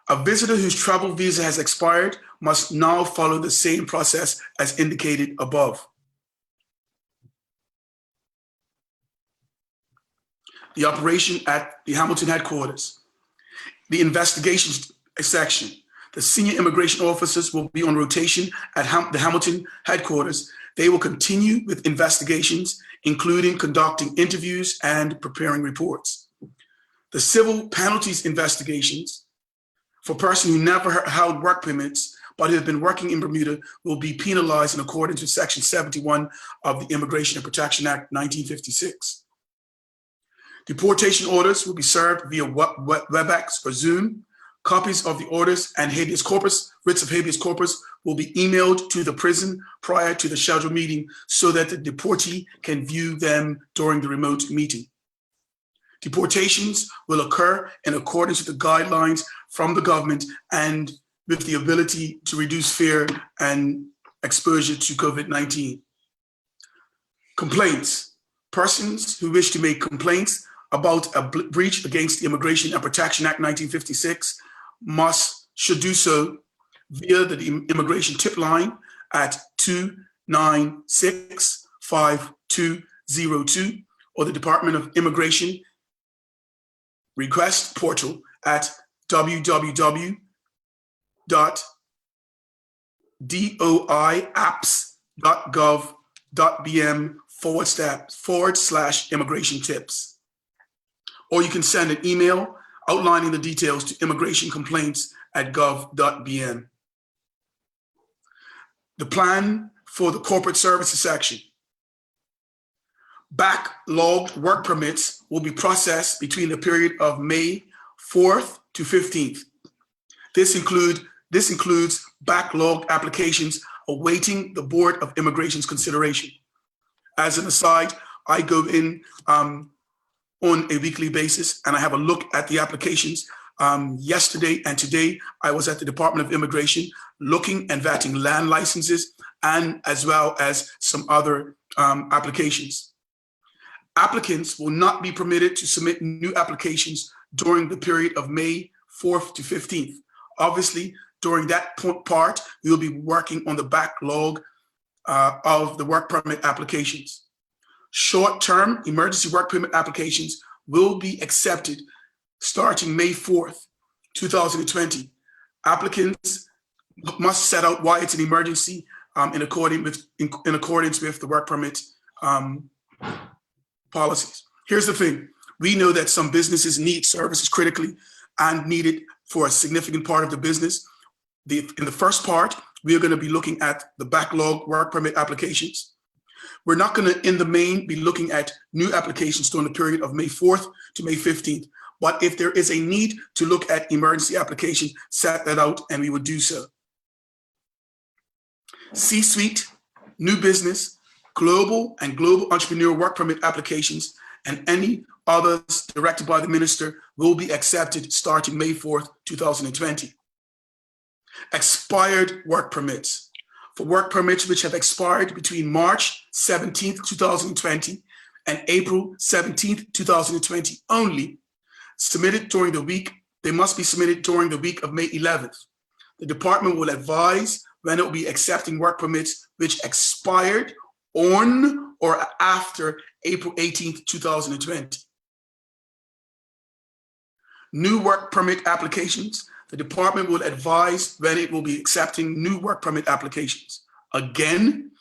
A visitor whose travel visa has expired must now follow the same process as indicated above. The operation at the Hamilton headquarters. The investigations section. The senior immigration officers will be on rotation at the Hamilton headquarters. They will continue with investigations, including conducting interviews and preparing reports. The civil penalties investigations for persons who never held work permits but who have been working in Bermuda will be penalized in accordance with Section 71 of the Immigration and Protection Act 1956. Deportation orders will be served via WebEx or Zoom. Copies of the orders and habeas corpus, writs of habeas corpus, will be emailed to the prison prior to the scheduled meeting so that the deportee can view them during the remote meeting. Deportations will occur in accordance with the guidelines from the government and with the ability to reduce fear and exposure to COVID-19. Complaints. Persons who wish to make complaints about a breach against the Immigration and Protection Act 1956 should do so via the immigration tip line at 296-5202 or the Department of Immigration request portal at www.doiapps.gov.bm/immigration tips. Or you can send an email outlining the details to immigrationcomplaints@gov.bm. The plan for the corporate services section. Backlogged work permits will be processed between the period of May 4th to 15th. This includes backlogged applications awaiting the Board of Immigration's consideration. As an aside, I go in on a weekly basis and I have a look at the applications. Yesterday and today, I was at the Department of Immigration looking and vetting land licenses and as well as some other applications. Applicants will not be permitted to submit new applications during the period of May 4th to 15th. Obviously, during that part, we will be working on the backlog of the work permit applications. Short-term emergency work permit applications will be accepted starting May 4th, 2020. Applicants must set out why it's an emergency in accordance with the work permit policies. Here's the thing. We know that some businesses need services critically and need it for a significant part of the business. In the first part, we are going to be looking at the backlog work permit applications. We're not going to, in the main, be looking at new applications during the period of May 4th to May 15th. But if there is a need to look at emergency applications, set that out and we would do so. C-suite, new business, global and global entrepreneur work permit applications, and any others directed by the minister will be accepted starting May 4th, 2020. Expired work permits. For work permits which have expired between March 17th, 2020 and April 17th, 2020 only, submitted during the week, they must be submitted during the week of May 11th. The department will advise when it will be accepting work permits which expired on or after April 18th, 2020. New work permit applications. The department will advise when it will be accepting new work permit applications. Again,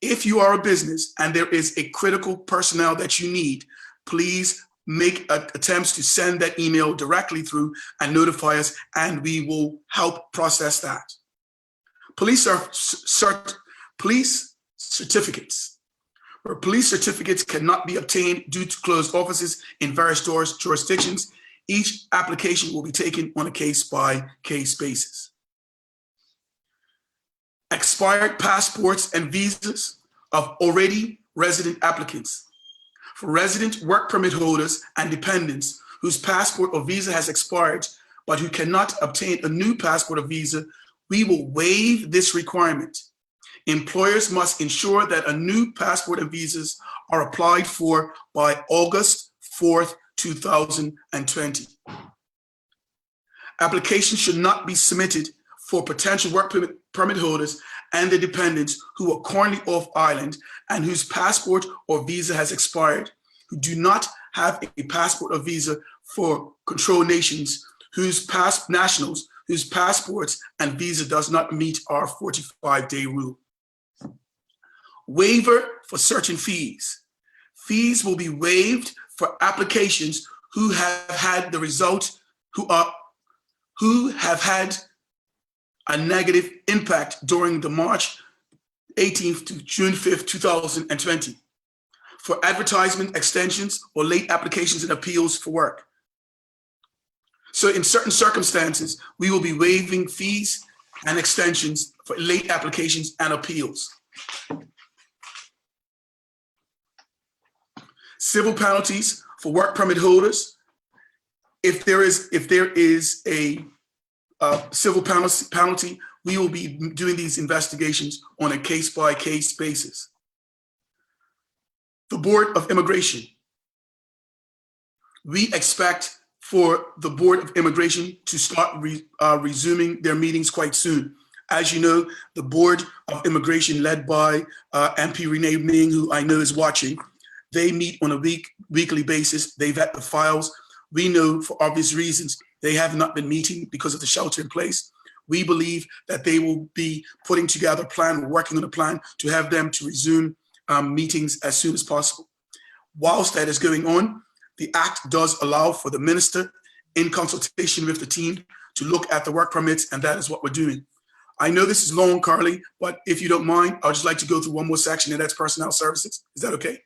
if you are a business and there is a critical personnel that you need, please make attempts to send that email directly through and notify us, and we will help process that. Police certificates. Where police certificates cannot be obtained due to closed offices in various jurisdictions, each application will be taken on a case-by-case basis. Expired passports and visas of already resident applicants. For resident work permit holders and dependents whose passport or visa has expired, but who cannot obtain a new passport or visa, we will waive this requirement. Employers must ensure that a new passport and visas are applied for by August 4th, 2020. Applications should not be submitted for potential work permit holders and their dependents who are currently off island and whose passport or visa has expired, who do not have a passport or visa for control nations, nationals whose passports and visa does not meet our 45-day rule. Waiver for certain fees. Fees will be waived for applications who have had the result, who have had a negative impact during the March 18th to June 5th, 2020, for advertisement extensions or late applications and appeals for work. So in certain circumstances, we will be waiving fees and extensions for late applications and appeals. Civil penalties for work permit holders. If there is a civil penalty, we will be doing these investigations on a case-by-case basis. The Board of Immigration. We expect for the Board of Immigration to start resuming their meetings quite soon. As you know, the Board of Immigration, led by MP Renee Ming, who I know is watching, they meet on a weekly basis. They've had the files. We know for obvious reasons they have not been meeting because of the shelter in place. We believe that they will be putting together a plan, working on a plan to have them to resume meetings as soon as possible. Whilst that is going on, the Act does allow for the minister, in consultation with the team, to look at the work permits, and that is what we're doing. I know this is long, Carly, but if you don't mind, I'd just like to go through one more section, and that's personnel services. Is that okay?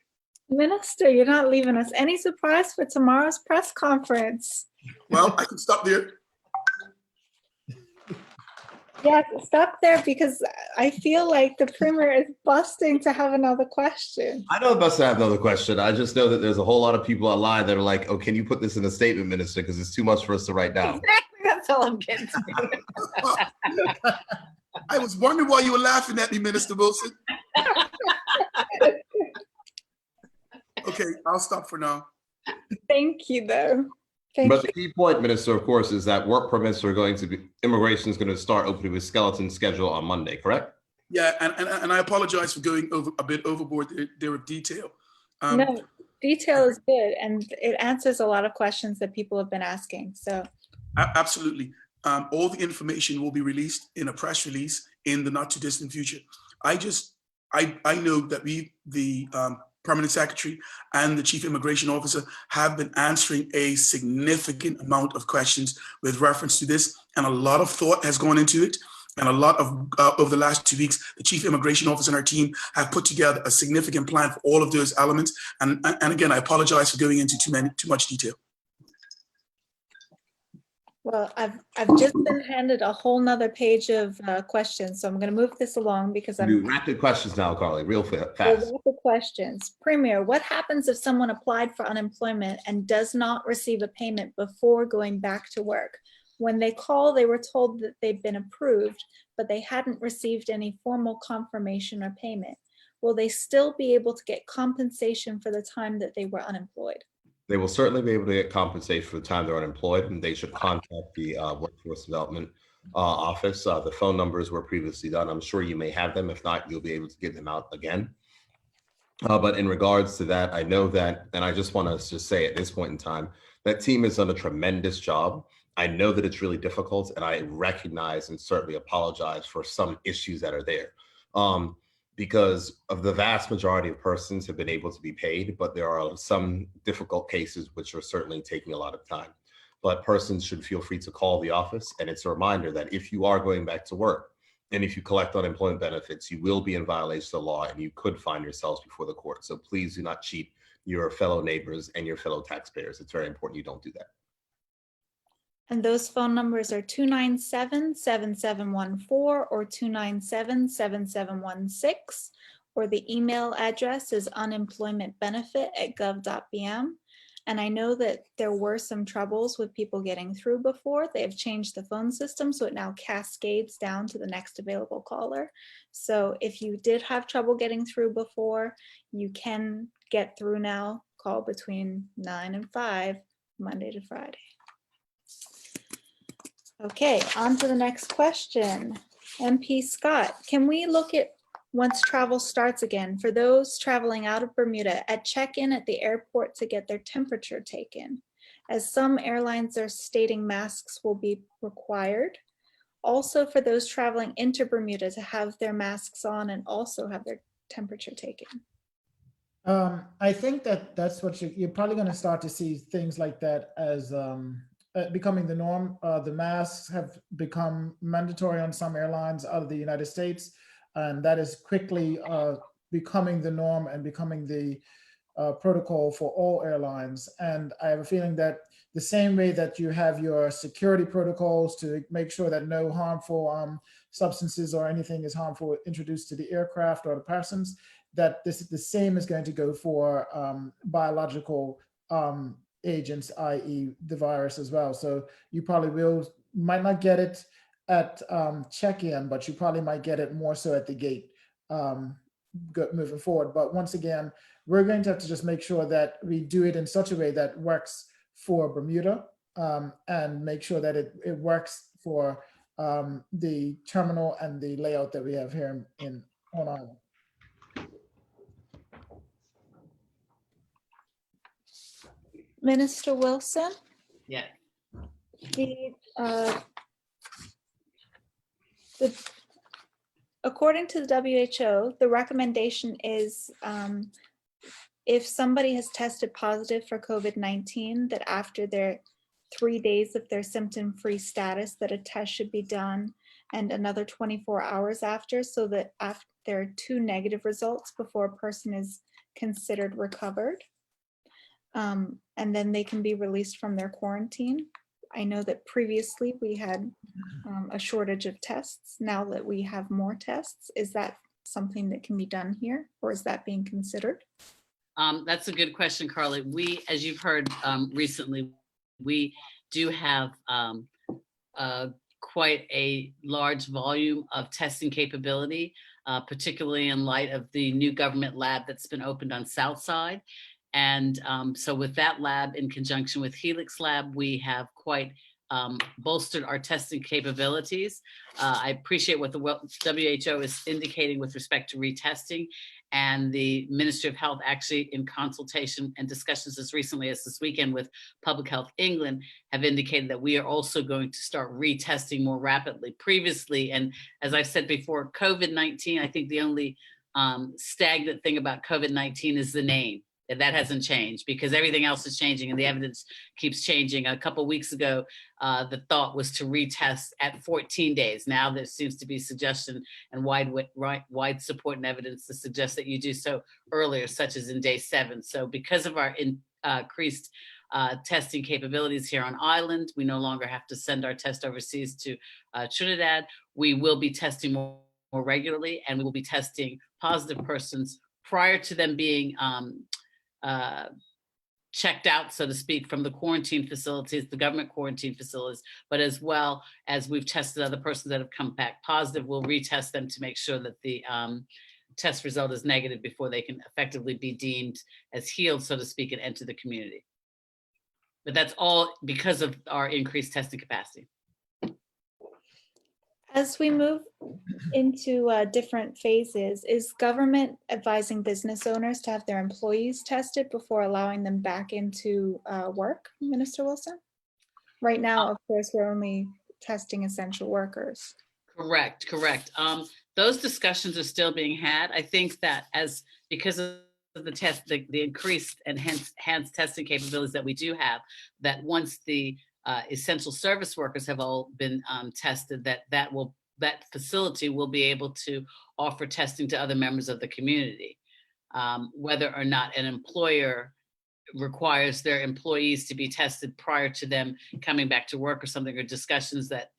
Minister, you're not leaving us any surprise for tomorrow's press conference. Well, I can stop there. Yeah, stop there, because I feel like the Premier is busting to have another question. I know I'm about to have another question. I just know that there's a whole lot of people online that are like, oh, can you put this in a statement, Minister? Because it's too much for us to write down. Exactly, that's all I'm getting to. I was wondering why you were laughing at me, Minister Wilson. Okay, I'll stop for now. Thank you, though. But the key point, Minister, of course, is that work permits are going to be, immigration is going to start opening with skeleton schedule on Monday, correct? Yeah, and I apologize for going a bit overboard there with detail. No, detail is good, and it answers a lot of questions that people have been asking. So, absolutely, all the information will be released in a press release in the not too distant future. I know that the Permanent Secretary and the Chief Immigration Officer have been answering a significant amount of questions with reference to this, and a lot of thought has gone into it. And a lot of, over the last 2 weeks, the Chief Immigration Officer and our team have put together a significant plan for all of those elements. And again, I apologize for going into too much detail. Well, I've just been handed a whole nother page of questions, so I'm going to move this along because Do I'm rapid questions now, Carly, real Well, fast. rapid questions. Premier, what happens if someone applied for unemployment and does not receive a payment before going back to work? When they call, they were told that they've been approved, but they hadn't received any formal confirmation or payment. Will they still be able to get compensation for the time that they were unemployed? They will certainly be able to get compensated for the time they're unemployed, and they should contact the Workforce Development Office. The phone numbers were previously done. I'm sure you may have them. If not, you'll be able to get them out again. But in regards to that, I know that, and I just want to just say at this point in time, that team has done a tremendous job. I know that it's really difficult, and I recognize and certainly apologize for some issues that are there. Because of the vast majority of persons have been able to be paid, but there are some difficult cases which are certainly taking a lot of time. But persons should feel free to call the office. And it's a reminder that if you are going back to work and if you collect unemployment benefits, you will be in violation of the law and you could find yourselves before the court. So please do not cheat your fellow neighbors and your fellow taxpayers. It's very important you don't do that. And those phone numbers are 297-7714 or 297-7716, or the email address is unemploymentbenefit@gov.bm. And I know that there were some troubles with people getting through before. They have changed the phone system, so it now cascades down to the next available caller. So if you did have trouble getting through before, you can get through now. Call between 9 and 5, Monday to Friday. Okay, on to the next question. MP Scott, can we look at once travel starts again for those traveling out of Bermuda at check-in at the airport to get their temperature taken, as some airlines are stating masks will be required? Also for those traveling into Bermuda to have their masks on and also have their temperature taken. I think that's what you're probably going to start to see things like that as becoming the norm. The masks have become mandatory on some airlines out of the United States, and that is quickly becoming the norm and becoming the protocol for all airlines. And I have a feeling that the same way that you have your security protocols to make sure that no harmful substances or anything is harmful introduced to the aircraft or the persons, that the same is going to go for biological agents, i.e. the virus as well. So you probably might not get it at check-in, but you probably might get it more so at the gate moving forward. But once again, we're going to have to just make sure that we do it in such a way that works for Bermuda and make sure that it works for the terminal and the layout that we have here on Island. Minister Wilson? Yeah. According to the WHO, the recommendation is if somebody has tested positive for COVID-19, that after their 3 days of their symptom-free status, that a test should be done, and another 24 hours after, so that after there are 2 negative results before a person is considered recovered. And then they can be released from their quarantine. I know that previously we had a shortage of tests. Now that we have more tests, is that something that can be done here, or is that being considered? That's a good question, Carly. We, as you've heard recently, we do have quite a large volume of testing capability, particularly in light of the new government lab that's been opened on Southside. And so with that lab, in conjunction with Helix Lab, we have quite bolstered our testing capabilities. I appreciate what the WHO is indicating with respect to retesting. And the Ministry of Health, actually in consultation and discussions as recently as this weekend with Public Health England, have indicated that we are also going to start retesting more rapidly. Previously, and as I've said before, COVID-19, I think the only stagnant thing about COVID-19 is the name. That hasn't changed because everything else is changing and the evidence keeps changing. A couple of weeks ago, the thought was to retest at 14 days. Now there seems to be suggestion and wide support and evidence to suggest that you do so earlier, such as in day 7. So because of our increased testing capabilities here on island. We no longer have to send our test overseas to Trinidad. We will be testing more regularly, and we will be testing positive persons prior to them being checked out, so to speak, from the quarantine facilities, the government quarantine facilities, but as well as we've tested other persons that have come back positive, we'll retest them to make sure that the test result is negative before they can effectively be deemed as healed, so to speak, and enter the community. But that's all because of our increased testing capacity. As we move into different phases, is government advising business owners to have their employees tested before allowing them back into work, Minister Wilson? Right now, of course, we're only testing essential workers. Correct. Those discussions are still being had. I think that because of the increased and enhanced testing capabilities that we do have, that once the essential service workers have all been tested, that facility will be able to offer testing to other members of the community. Whether or not an employer requires their employees to be tested prior to them coming back to work or something, or discussions that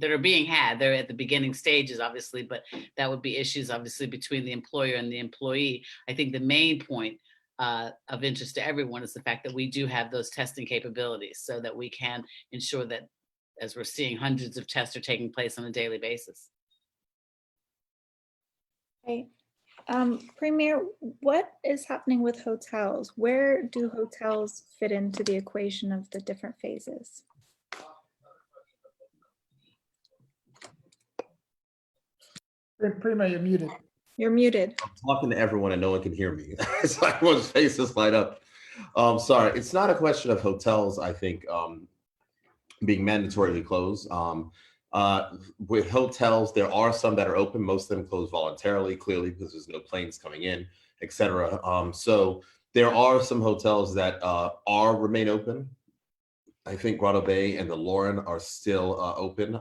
are being had. They're at the beginning stages, obviously, but that would be issues, obviously, between the employer and the employee. I think the main point of interest to everyone is the fact that we do have those testing capabilities so that we can ensure that, as we're seeing, hundreds of tests are taking place on a daily basis. Okay. Premier, what is happening with hotels? Where do hotels fit into the equation of the different phases? Premier, you're muted. You're muted. I'm talking to everyone and no one can hear me. So everyone's faces light up. Sorry, it's not a question of hotels, I think, being mandatorily closed. With hotels, there are some that are open. Most of them close voluntarily, clearly, because there's no planes coming in, et cetera. So there are some hotels that remain open. I think Grotto Bay and the Lauren are still open,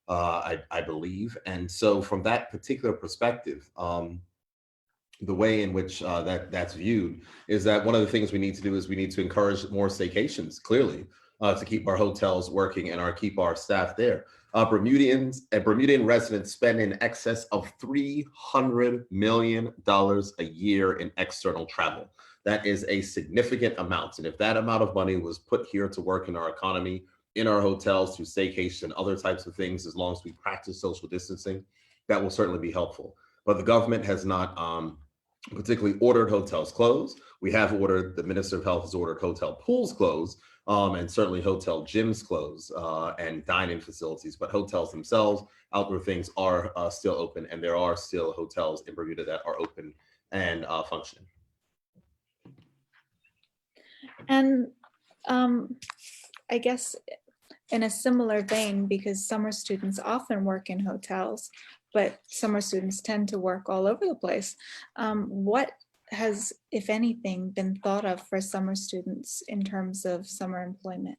I believe. And so from that particular perspective, the way in which that's viewed is that one of the things we need to do is we need to encourage more staycations, clearly, to keep our hotels working and keep our staff there. Bermudian residents spend in excess of $300 million a year in external travel. That is a significant amount. And if that amount of money was put here to work in our economy, in our hotels, through staycation and other types of things, as long as we practice social distancing, that will certainly be helpful. But the government has not particularly ordered hotels closed. The Minister of Health has ordered hotel pools closed, and certainly hotel gyms closed, and dine-in facilities. But hotels themselves, outdoor things, are still open, and there are still hotels in Bermuda that are open and functioning. And I guess in a similar vein, because summer students often work in hotels, but summer students tend to work all over the place. What has, if anything, been thought of for summer students in terms of summer employment?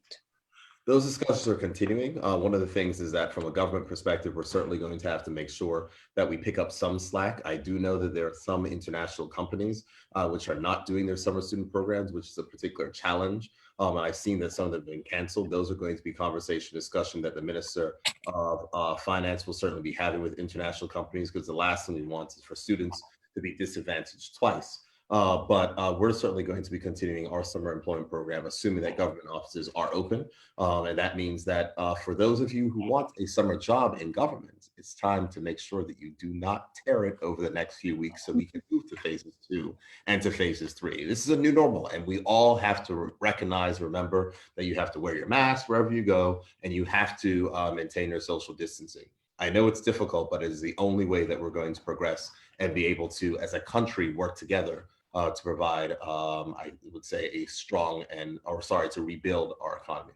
Those discussions are continuing. One of the things is that from a government perspective, we're certainly going to have to make sure that we pick up some slack. I do know that there are some international companies which are not doing their summer student programs, which is a particular challenge. And I've seen that some of them have been canceled. Those are going to be discussion that the Minister of Finance will certainly be having with international companies, because the last thing we want is for students to be disadvantaged twice. But we're certainly going to be continuing our summer employment program, assuming that government offices are open. And that means that for those of you who want a summer job in government, it's time to make sure that you do not tear it over the next few weeks so we can move to phases 2 and to phases 3. This is a new normal, and we all have to remember that you have to wear your mask wherever you go, and you have to maintain your social distancing. I know it's difficult, but it is the only way that we're going to progress and be able to, as a country, work together to provide, I would say, to rebuild our economy.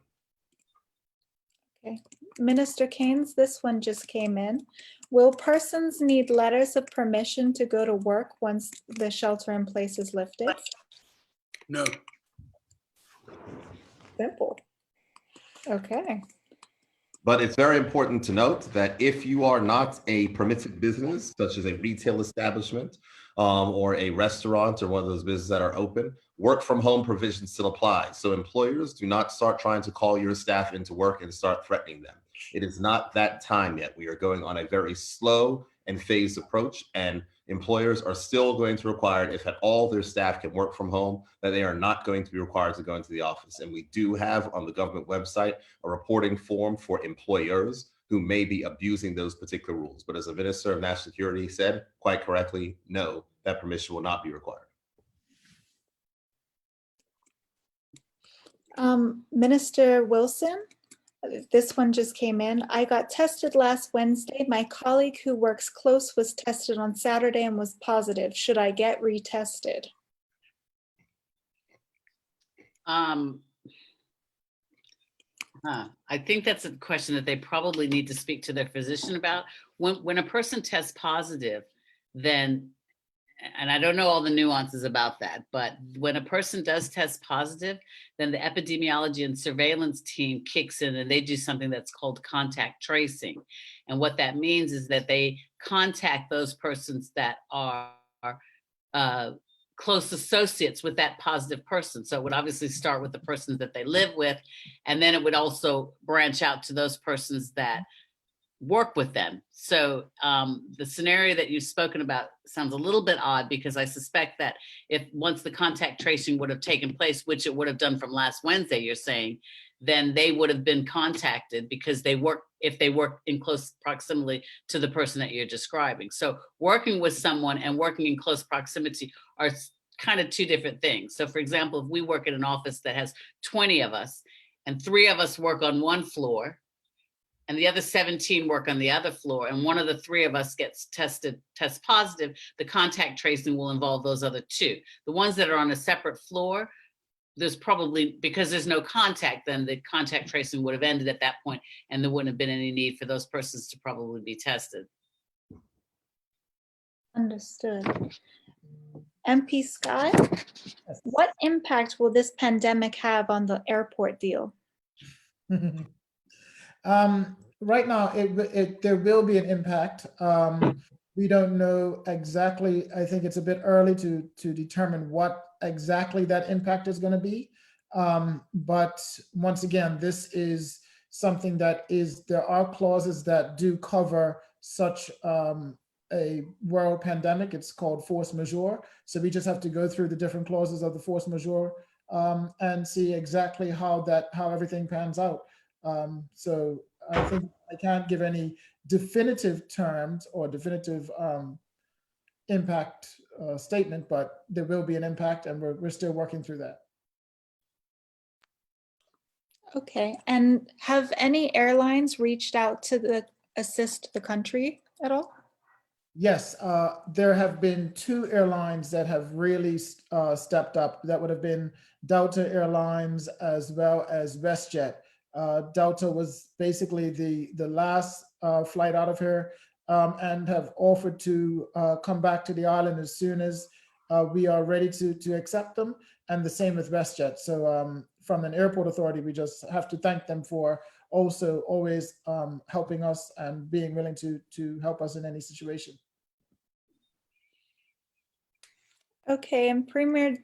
Okay, Minister Keynes, this one just came in. Will persons need letters of permission to go to work once the shelter in place is lifted? No. Simple. Okay. But it's very important to note that if you are not a permitted business, such as a retail establishment or a restaurant or one of those businesses that are open, work from home provisions still apply. So employers, do not start trying to call your staff into work and start threatening them. It is not that time yet. We are going on a very slow and phased approach, and employers are still going to require, if at all their staff can work from home, that they are not going to be required to go into the office. And we do have on the government website a reporting form for employers who may be abusing those particular rules. But as the Minister of National Security said quite correctly, no, that permission will not be required. Minister Wilson, this one just came in. I got tested last Wednesday. My colleague who works close was tested on Saturday and was positive. Should I get retested? I think that's a question that they probably need to speak to their physician about. When a person tests positive, then, and I don't know all the nuances about that, but when a person does test positive, then the epidemiology and surveillance team kicks in and they do something that's called contact tracing. And what that means is that they contact those persons that are close associates with that positive person. So it would obviously start with the persons that they live with, and then it would also branch out to those persons that work with them. So the scenario that you've spoken about sounds a little bit odd, because I suspect that if once the contact tracing would have taken place, which it would have done from last Wednesday, you're saying, then they would have been contacted because if they work in close proximity to the person that you're describing. So working with someone and working in close proximity are kind of two different things. So for example, if we work in an office that has 20 of us and 3 of us work on one floor and the other 17 work on the other floor, and one of the 3 of us test positive, the contact tracing will involve those other 2. The ones that are on a separate floor, there's probably, because there's no contact, then the contact tracing would have ended at that point, and there wouldn't have been any need for those persons to probably be tested. Understood. MP Scott, what impact will this pandemic have on the airport deal? Right now, there will be an impact. We don't know exactly. I think it's a bit early to determine what exactly that impact is going to be. But once again, this is something that there are clauses that do cover such a world pandemic. It's called force majeure. So we just have to go through the different clauses of the force majeure and see exactly how everything pans out. So I think I can't give any definitive terms or definitive impact statement, but there will be an impact, and we're still working through that. Okay, and have any airlines reached out to assist the country at all? Yes, there have been 2 airlines that have really stepped up. That would have been Delta Airlines as well as WestJet. Delta was basically the last flight out of here, and have offered to come back to the island as soon as we are ready to accept them, and the same with WestJet. So from an airport authority, we just have to thank them for also always helping us and being willing to help us in any situation. Okay, and Premier,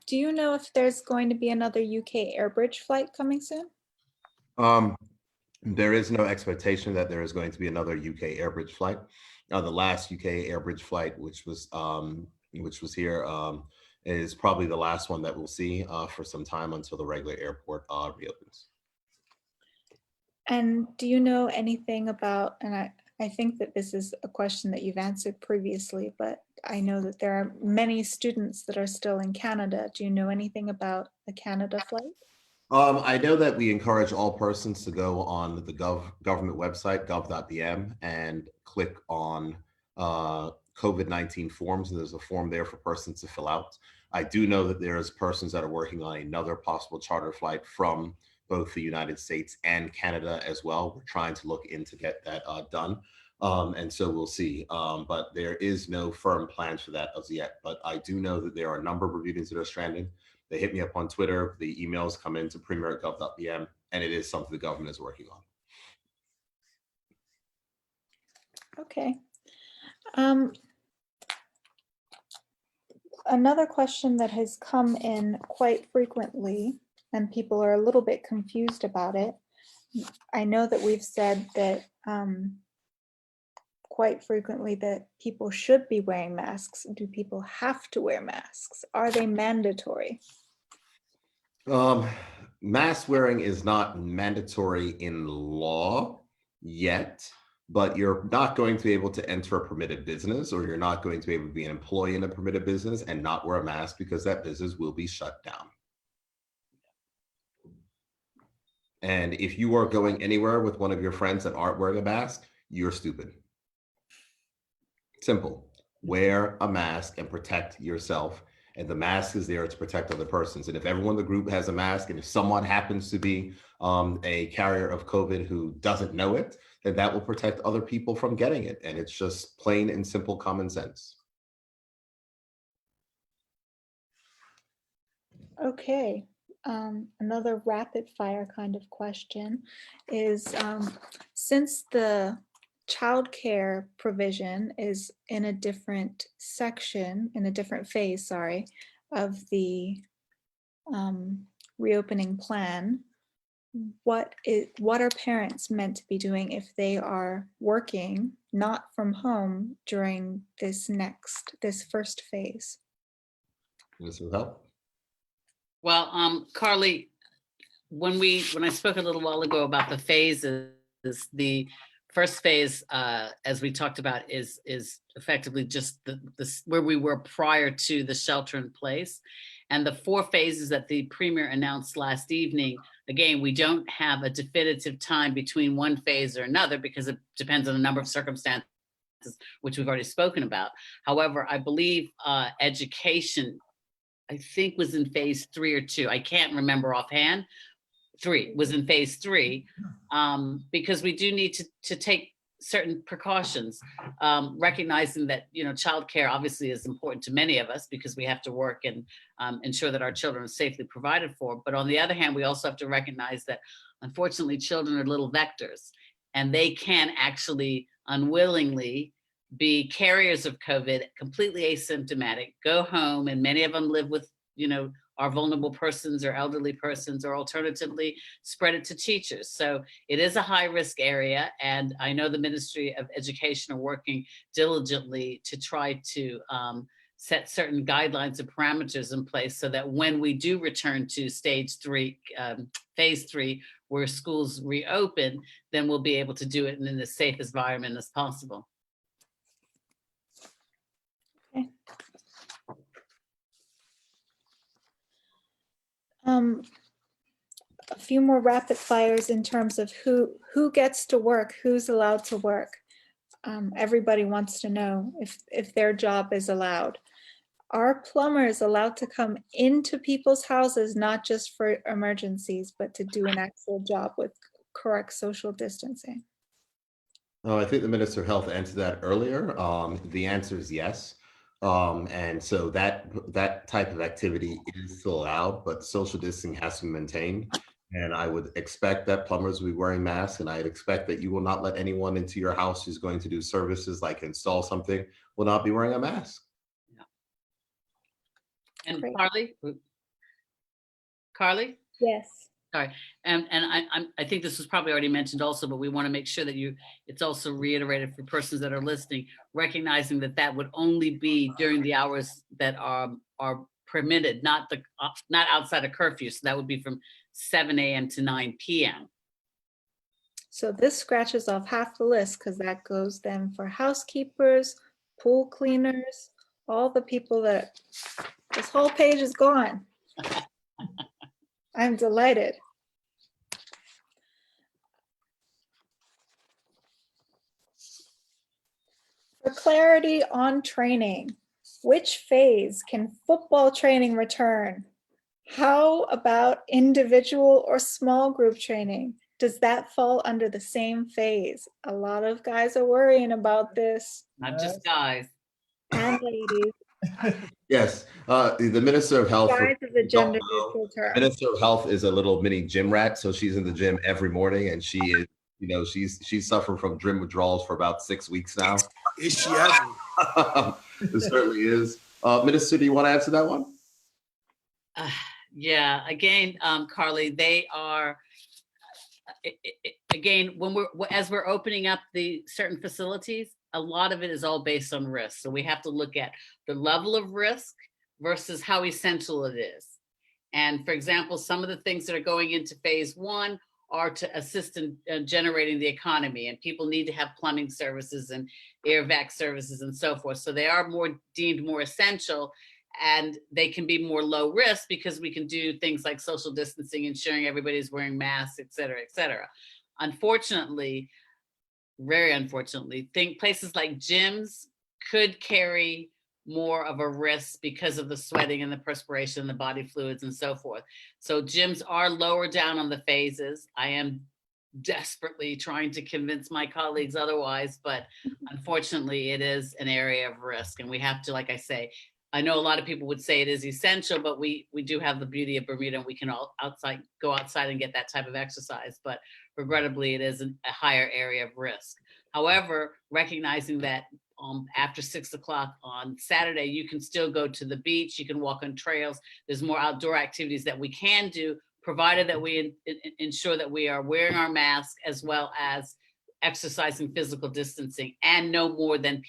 do you know if there's going to be another UK airbridge flight coming soon? There is no expectation that there is going to be another UK airbridge flight. The last UK airbridge flight, which was here, is probably the last one that we'll see for some time until the regular airport reopens. And do you know anything about, and I think that this is a question that you've answered previously, but I know that there are many students that are still in Canada. Do you know anything about a Canada flight? I know that we encourage all persons to go on the government website, gov.bm, and click on COVID-19 forms. And there's a form there for persons to fill out. I do know that there's persons that are working on another possible charter flight from both the United States and Canada as well. We're trying to look into get that done. And so we'll see. But there is no firm plans for that as yet. But I do know that there are a number of Bermudans that are stranded. They hit me up on Twitter. The emails come into premier@gov.bm, and it is something the government is working on. Okay. Another question that has come in quite frequently, and people are a little bit confused about it. I know that we've said that quite frequently that people should be wearing masks. Do people have to wear masks? Are they mandatory? Mask wearing is not mandatory in law yet, but you're not going to be able to enter a permitted business, or you're not going to be able to be an employee in a permitted business and not wear a mask, because that business will be shut down. And if you are going anywhere with one of your friends that aren't wearing a mask, you're stupid. Simple. Wear a mask and protect yourself. And the mask is there to protect other persons. And if everyone in the group has a mask, and if someone happens to be a carrier of COVID who doesn't know it, then that will protect other people from getting it. And it's just plain and simple common sense. Okay. Another rapid fire kind of question is, since the childcare provision is in a different section, in a different phase, sorry, of the reopening plan, what are parents meant to be doing if they are working not from home during this first phase? This will help. Well, Carly, when I spoke a little while ago about the phases, the first phase, as we talked about, is effectively just the where we were prior to the shelter in place. And the 4 phases that the premier announced last evening, again, we don't have a definitive time between one phase or another, because it depends on a number of circumstances, which we've already spoken about. However, I believe education, I think, was in phase 3 or 2. I can't remember offhand. 3 was in phase 3, because we do need to take certain precautions, recognizing that, childcare obviously is important to many of us, because we have to work and ensure that our children are safely provided for. But on the other hand, we also have to recognize that, unfortunately, children are little vectors, and they can actually unwillingly be carriers of COVID, completely asymptomatic, go home, and many of them live with, our vulnerable persons or elderly persons, or alternatively spread it to teachers. So it is a high risk area. And I know the Ministry of Education are working diligently to try to set certain guidelines and parameters in place, so that when we do return to phase 3, where schools reopen, then we'll be able to do it in the safest environment as possible. A few more rapid fires in terms of who gets to work, who's allowed to work. Everybody wants to know if their job is allowed. Are plumbers allowed to come into people's houses, not just for emergencies, but to do an actual job with correct social distancing? Oh, I think the Minister of Health answered that earlier. The answer is yes. And so that type of activity is still allowed, but social distancing has to be maintained. And I would expect that plumbers will be wearing masks, and I'd expect that you will not let anyone into your house who's going to do services like install something will not be wearing a mask. Yeah. And Great. Carly? Yes. Sorry, and I think this was probably already mentioned also, but we want to make sure that it's also reiterated for persons that are listening, recognizing that would only be during the hours that are permitted, not outside of curfew. So that would be from 7 a.m. to 9 p.m. So this scratches off half the list, because that goes then for housekeepers, pool cleaners, all the people that this whole page is gone. I'm delighted. For clarity on training, which phase can football training return? How about individual or small group training? Does that fall under the same phase? A lot of guys are worrying about this. Not just guys. And ladies. Yes, the Minister of Health. Guys is a gender neutral term. Minister of Health is a little mini gym rat, so she's in the gym every morning, and she is You know, she's suffering from dream withdrawals for about 6 weeks now. Is she ever? It certainly is. Minister, do you want to answer that one? Yeah, again, Carly, they are, again, as we're opening up the certain facilities, a lot of it is all based on risk. So we have to look at the level of risk versus how essential it is. And for example, some of the things that are going into phase one are to assist in generating the economy, and people need to have plumbing services and air vac services and so forth. So they are deemed more essential, and they can be more low risk because we can do things like social distancing, ensuring everybody's wearing masks, et cetera, et cetera. Unfortunately, very unfortunately, places like gyms could carry more of a risk because of the sweating and the perspiration, the body fluids and so forth. So gyms are lower down on the phases. I am desperately trying to convince my colleagues otherwise, but unfortunately it is an area of risk. And we have to, like I say, I know a lot of people would say it is essential, but we do have the beauty of Bermuda, and we can all go outside and get that type of exercise. But regrettably, it is a higher area of risk. However, recognizing that after 6 o'clock on Saturday, you can still go to the beach, you can walk on trails. There's more outdoor activities that we can do, provided that we ensure that we are wearing our mask as well as exercising physical distancing, and no more than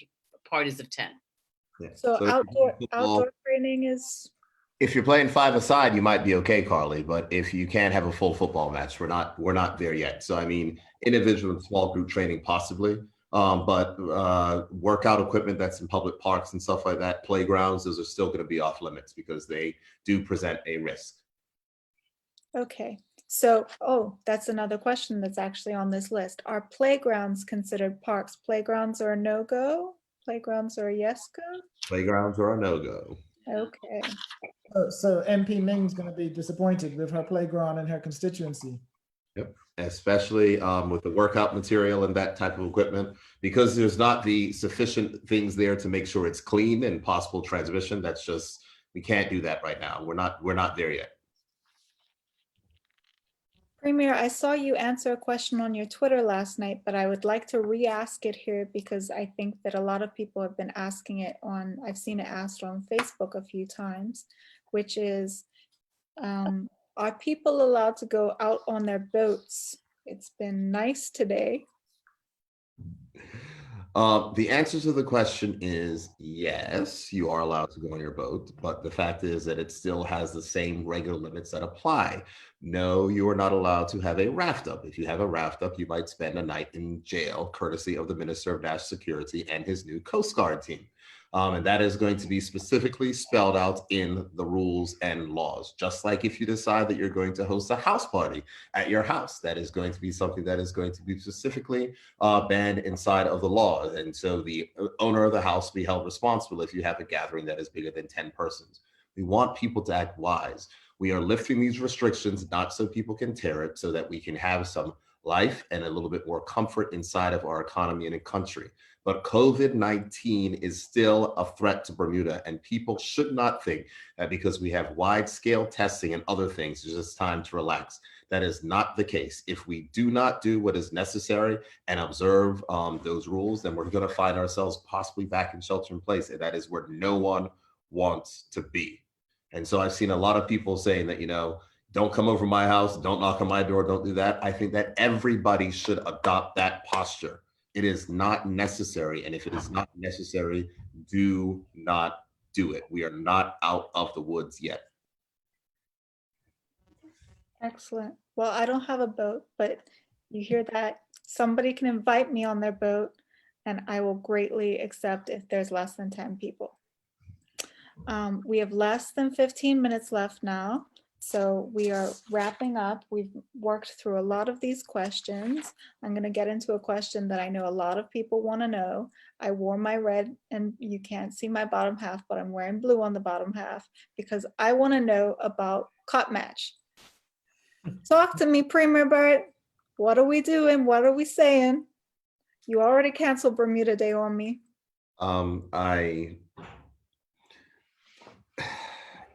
parties of 10. Yeah. So outdoor training is. If you're playing 5-a-side, you might be okay, Carly. But if you can't have a full football match, we're not there yet. So I mean, individual and small group training possibly, but workout equipment that's in public parks and stuff like that, playgrounds, those are still going to be off limits because they do present a risk. Okay. So, that's another question that's actually on this list. Are playgrounds considered parks? Playgrounds are a no-go? Playgrounds are a yes-go? Playgrounds are a no-go. Okay. So MP Ming's going to be disappointed with her playground and her constituency. Yep, especially with the workout material and that type of equipment, because there's not the sufficient things there to make sure it's clean and possible transmission. That's just, we can't do that right now. We're not there yet. Premier, I saw you answer a question on your Twitter last night, but I would like to re-ask it here because I think that a lot of people have been asking it I've seen it asked on Facebook a few times, which is, are people allowed to go out on their boats? It's been nice today. The answer to the question is yes, you are allowed to go on your boat, but the fact is that it still has the same regular limits that apply. No, you are not allowed to have a raft up. If you have a raft up, you might spend a night in jail, courtesy of the Minister of National Security and his new Coast Guard team. And that is going to be specifically spelled out in the rules and laws. Just like if you decide that you're going to host a house party at your house, that is going to be something that is going to be specifically banned inside of the law. And so the owner of the house will be held responsible if you have a gathering that is bigger than 10 persons. We want people to act wise. We are lifting these restrictions, not so people can tear it, so that we can have some life and a little bit more comfort inside of our economy and a country. But COVID-19 is still a threat to Bermuda, and people should not think that because we have wide-scale testing and other things, it's just time to relax. That is not the case. If we do not do what is necessary and observe those rules, then we're going to find ourselves possibly back in shelter in place, and that is where no one wants to be. And so I've seen a lot of people saying that, don't come over my house, don't knock on my door, don't do that. I think that everybody should adopt that posture. It is not necessary. And if it is not necessary, do not do it. We are not out of the woods yet. Excellent. Well, I don't have a boat, but you hear that? Somebody can invite me on their boat, and I will greatly accept if there's less than 10 people. We have less than 15 minutes left now. So we are wrapping up. We've worked through a lot of these questions. I'm going to get into a question that I know a lot of people want to know. I wore my red, and you can't see my bottom half, but I'm wearing blue on the bottom half because I want to know about Cup Match. Talk to me, Premier Bert. What are we doing? What are we saying? You already canceled Bermuda Day on me.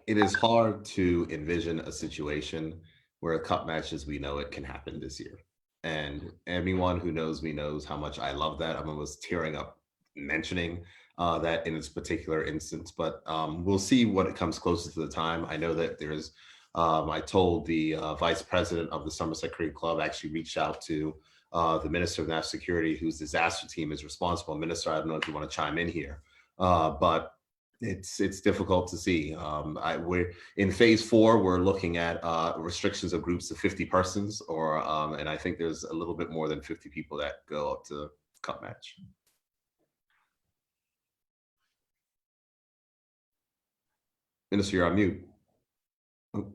It is hard to envision a situation where a cup match as we know it can happen this year. And anyone who knows me knows how much I love that. I'm almost tearing up mentioning that in this particular instance, but we'll see when it comes closer to the time. I know that there's, I told the vice president of the Somerset Creek Club, actually reached out to the Minister of National Security, whose disaster team is responsible. Minister, I don't know if you want to chime in here, but it's difficult to see. We're in phase 4. We're looking at restrictions of groups of 50 persons, or and I think there's a little bit more than 50 people that go up to cup match. Minister, you're on mute. Oh.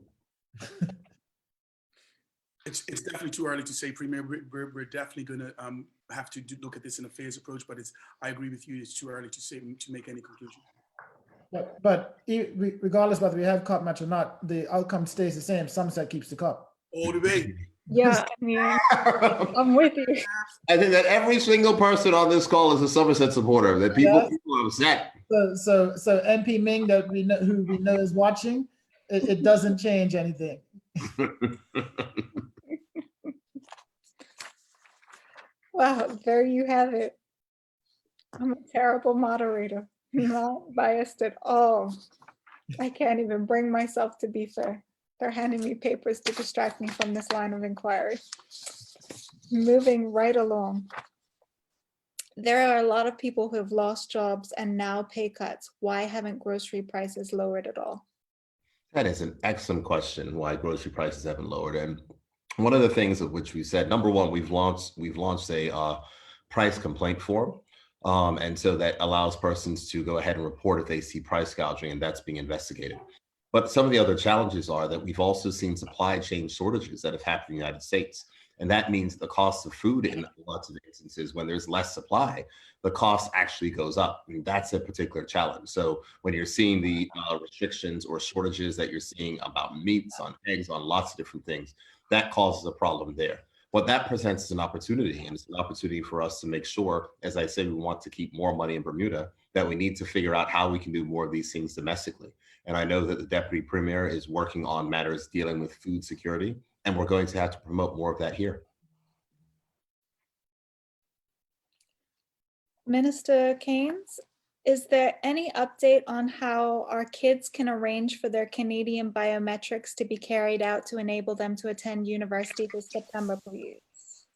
It's definitely too early to say, Premier. We're definitely going to have to look at this in a phased approach, but I agree with you. It's too early to say, to make any conclusion. But regardless whether we have cup match or not, the outcome stays the same. Somerset keeps the cup. All the way. Yeah, I mean, I'm with you. I think that every single person on this call is a Somerset supporter. That people are upset. So MP Ming, that we know, who we know is watching, it doesn't change anything. Wow, there you have it. I'm a terrible moderator, not biased at all. I can't even bring myself to be fair. They're handing me papers to distract me from this line of inquiry. Moving right along. There are a lot of people who have lost jobs and now pay cuts. Why haven't grocery prices lowered at all? That is an excellent question, why grocery prices haven't lowered. And one of the things of which we said, number one, we've launched a price complaint form. And so that allows persons to go ahead and report if they see price gouging, and that's being investigated. But some of the other challenges are that we've also seen supply chain shortages that have happened in the United States. And that means the cost of food in lots of instances, when there's less supply, the cost actually goes up. And that's a particular challenge. So when you're seeing the restrictions or shortages that you're seeing about meats, on eggs, on lots of different things, that causes a problem there. What that presents is an opportunity, and it's an opportunity for us to make sure, as I said, we want to keep more money in Bermuda, that we need to figure out how we can do more of these things domestically. And I know that the Deputy Premier is working on matters dealing with food security, and we're going to have to promote more of that here. Minister Keynes, is there any update on how our kids can arrange for their Canadian biometrics to be carried out to enable them to attend university this September, please?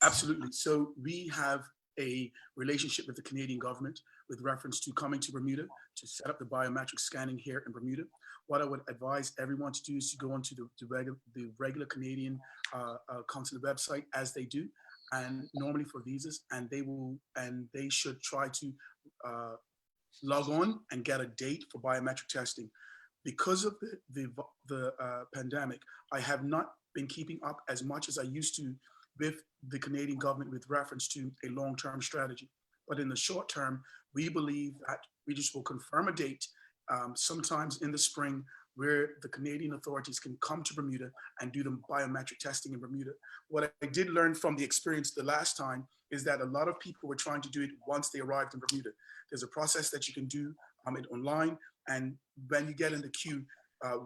Absolutely. So we have a relationship with the Canadian government with reference to coming to Bermuda to set up the biometric scanning here in Bermuda. What I would advise everyone to do is to go onto the regular Canadian consulate website, as they do, and normally for visas, and they should try to log on and get a date for biometric testing. Because of the pandemic, I have not been keeping up as much as I used to with the Canadian government with reference to a long-term strategy. But in the short term, we believe that we just will confirm a date sometimes in the spring where the Canadian authorities can come to Bermuda and do the biometric testing in Bermuda. What I did learn from the experience the last time is that a lot of people were trying to do it once they arrived in Bermuda. There's a process that you can do it online, and when you get in the queue,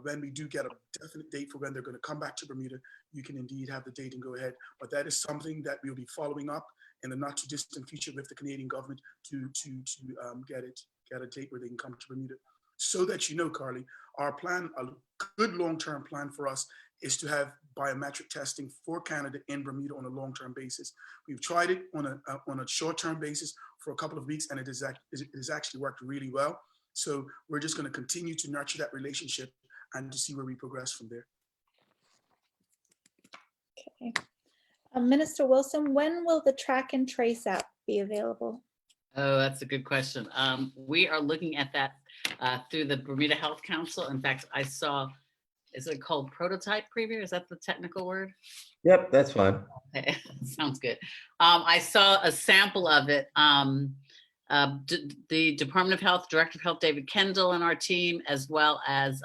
when we do get a definite date for when they're going to come back to Bermuda, you can indeed have the date and go ahead. But that is something that we'll be following up in the not too distant future with the Canadian government to get a date where they can come to Bermuda. So that you know, Carly, our plan, a good long-term plan for us, is to have biometric testing for Canada in Bermuda on a long-term basis. We've tried it on a short-term basis for a couple of weeks, and it has actually worked really well. So we're just going to continue to nurture that relationship and to see where we progress from there. Okay. Minister Wilson, when will the track and trace app be available? Oh, that's a good question. We are looking at that through the Bermuda Health Council. In fact, I saw, is it called prototype preview? Is that the technical word? Yep, that's fine. Okay. Sounds good. I saw a sample of it. The Department of Health, Director of Health, David Kendall, and our team, as well as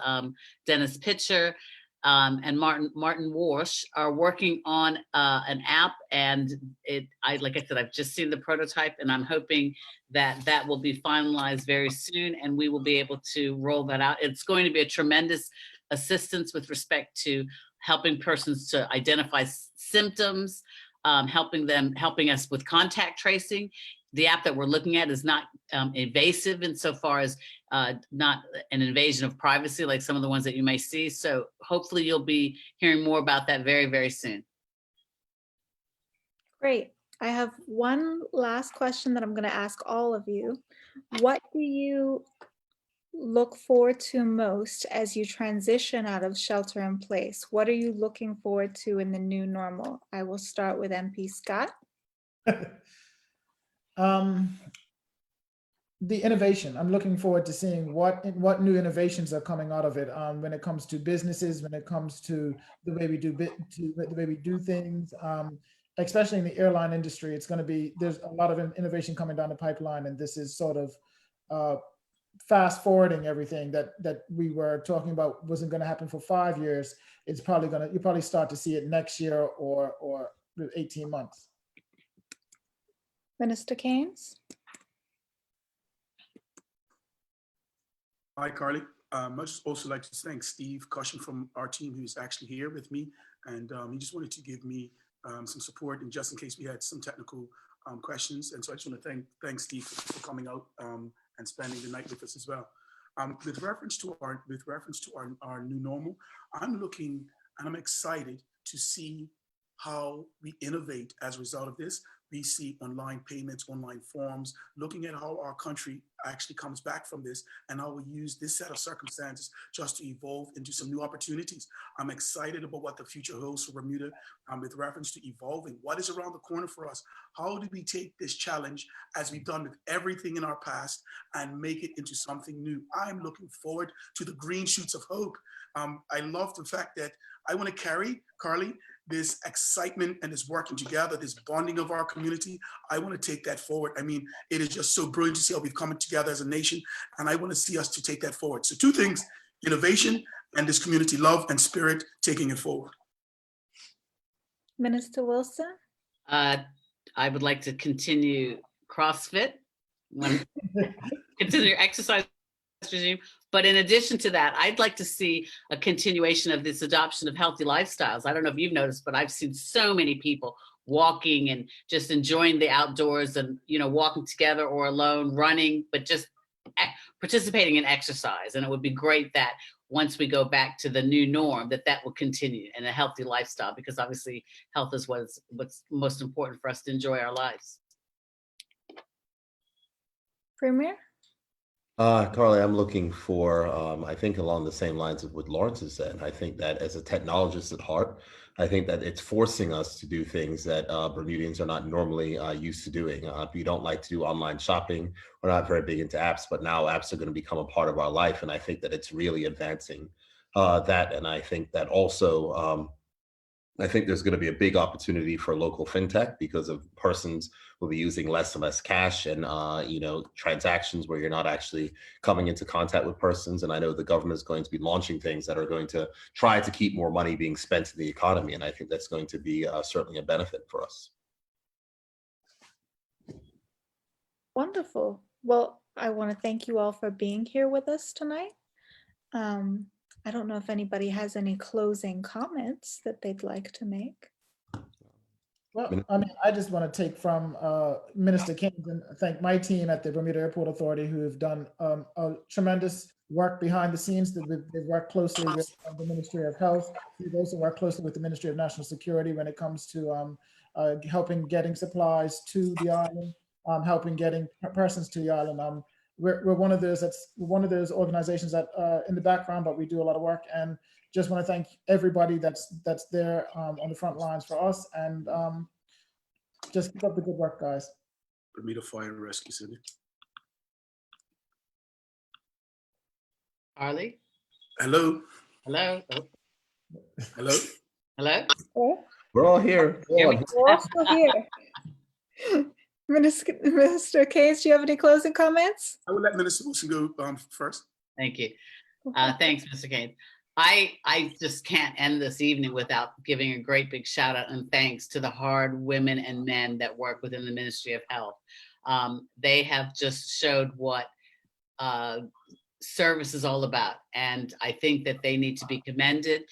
Dennis Pitcher and Martin Walsh, are working on an app. And like I said, I've just seen the prototype, and I'm hoping that that will be finalized very soon, and we will be able to roll that out. It's going to be a tremendous assistance with respect to helping persons to identify symptoms, helping us with contact tracing. The app that we're looking at is not invasive insofar as not an invasion of privacy like some of the ones that you may see. So hopefully you'll be hearing more about that very, very soon. Great. I have one last question that I'm going to ask all of you. What do you look forward to most as you transition out of shelter in place? What are you looking forward to in the new normal? I will start with MP Scott. The innovation. I'm looking forward to seeing what new innovations are coming out of it. When it comes to businesses, when it comes to the way we do things, especially in the airline industry, there's a lot of innovation coming down the pipeline, and this is sort of fast forwarding everything that we were talking about wasn't going to happen for 5 years. You'll probably start to see it next year or 18 months. Minister Keynes. Hi, Carly. I'd just also like to thank Steve Cushion from our team, who's actually here with me. And he just wanted to give me some support, and just in case we had some technical questions. And so I just want to thank Steve for coming out and spending the night with us as well. With reference to our new normal, I'm looking and I'm excited to see how we innovate as a result of this. We see online payments, online forms, looking at how our country actually comes back from this and how we use this set of circumstances just to evolve into some new opportunities. I'm excited about what the future holds for Bermuda with reference to evolving. What is around the corner for us? How do we take this challenge, as we've done with everything in our past, and make it into something new? I'm looking forward to the green shoots of hope. I love the fact that I want to carry, Carly, this excitement and this working together, this bonding of our community. I want to take that forward. I mean, it is just so brilliant to see how we've come together as a nation, and I want to see us to take that forward. So 2 things, innovation and this community love and spirit, taking it forward. Minister Wilson. I would like to continue CrossFit, continue your exercise regime. But in addition to that, I'd like to see a continuation of this adoption of healthy lifestyles. I don't know if you've noticed, but I've seen so many people walking and just enjoying the outdoors and, walking together or alone, running, but just participating in exercise. And it would be great that once we go back to the new norm, that will continue in a healthy lifestyle, because obviously health is what's most important for us to enjoy our lives. Premier. Carly, I'm looking for, I think along the same lines of what Lawrence has said. I think that as a technologist at heart, I think that it's forcing us to do things that Bermudians are not normally used to doing. We don't like to do online shopping. We're not very big into apps, but now apps are going to become a part of our life. And I think that it's really advancing that. And I think that also, I think there's going to be a big opportunity for local fintech, because of persons will be using less and less cash and, transactions where you're not actually coming into contact with persons. And I know the government is going to be launching things that are going to try to keep more money being spent in the economy. And I think that's going to be certainly a benefit for us. Wonderful. Well, I want to thank you all for being here with us tonight. I don't know if anybody has any closing comments that they'd like to make. Well, I mean, I just want to take from Minister Keynes and thank my team at the Bermuda Airport Authority, who have done a tremendous work behind the scenes. They've worked closely with the Ministry of Health. They've also worked closely with the Ministry of National Security when it comes to helping getting supplies to the island, helping getting persons to the island. We're one of those organizations that in the background, but we do a lot of work, and just want to thank everybody that's there on the front lines for us, and just keep up the good work, guys. Bermuda Fire and Rescue Center. Harley? Hello. Hello? Oh. Hello. Hello? We're all here. Hear me? We're all still here. Minister Keynes, do you have any closing comments? I will let Minister Wilson go first. Thank you. Thanks, Mr. Keynes. I just can't end this evening without giving a great big shout out and thanks to the hard women and men that work within the Ministry of Health. They have just showed what service is all about, and I think that they need to be commended.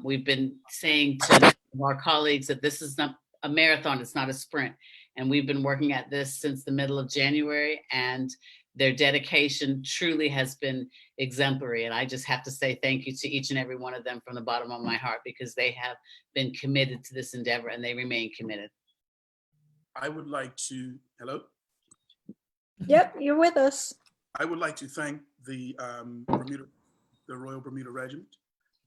We've been saying to our colleagues that this is not a marathon, it's not a sprint. And we've been working at this since the middle of January, and their dedication truly has been exemplary. And I just have to say thank you to each and every one of them from the bottom of my heart, because they have been committed to this endeavor and they remain committed. I would like to, hello? Yep, you're with us. I would like to thank the Royal Bermuda Regiment,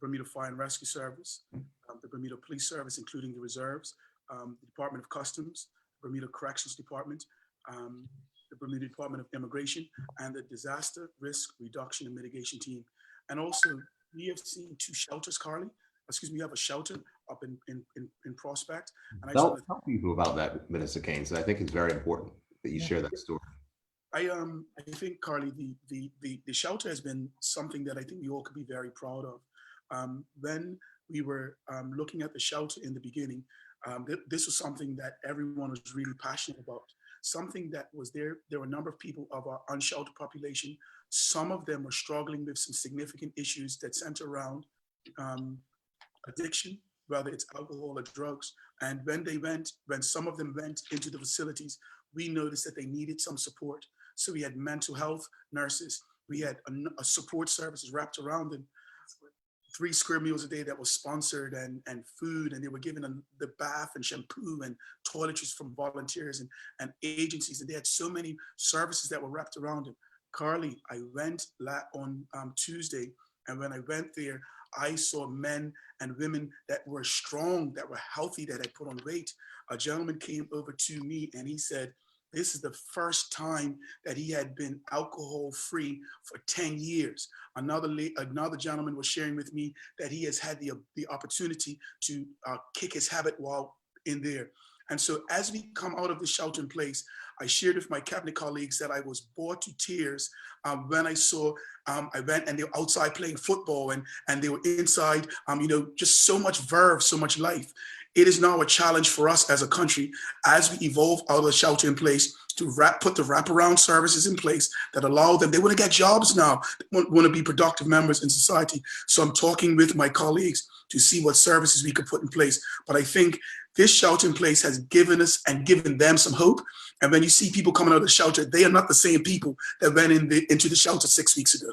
Bermuda Fire and Rescue Service, the Bermuda Police Service, including the reserves, the Department of Customs, Bermuda Corrections Department, the Bermuda Department of Immigration, and the Disaster Risk Reduction and Mitigation Team. And also, we have seen 2 shelters, Carly. Excuse me, we have a shelter up in Prospect. And I Tell people about that, Minister Keynes. I think it's very important that you share that story. I think, Carly, the shelter has been something that I think we all could be very proud of. When we were looking at the shelter in the beginning, this was something that everyone was really passionate about. Something that was there. There were a number of people of our unsheltered population. Some of them were struggling with some significant issues that center around addiction, whether it's alcohol or drugs. And when some of them went into the facilities, we noticed that they needed some support. So we had mental health nurses. We had a support services wrapped around them. 3 square meals a day that was sponsored, and food, and they were given the bath and shampoo and toiletries from volunteers and agencies. And they had so many services that were wrapped around them. Carly, I went on Tuesday, and when I went there, I saw men and women that were strong, that were healthy, that had put on weight. A gentleman came over to me and he said, this is the first time that he had been alcohol free for 10 years. Another gentleman was sharing with me that he has had the opportunity to kick his habit while in there. And so as we come out of the shelter in place, I shared with my cabinet colleagues that I was bored to tears when I saw, I went and they were outside playing football, and they were inside, just so much verve, so much life. It is now a challenge for us as a country as we evolve out of the shelter in place to put the wraparound services in place that allow them. They want to get jobs now. They want to be productive members in society. So I'm talking with my colleagues to see what services we could put in place. But I think this shelter in place has given us and given them some hope. And when you see people coming out of the shelter, they are not the same people that went into the shelter 6 weeks ago.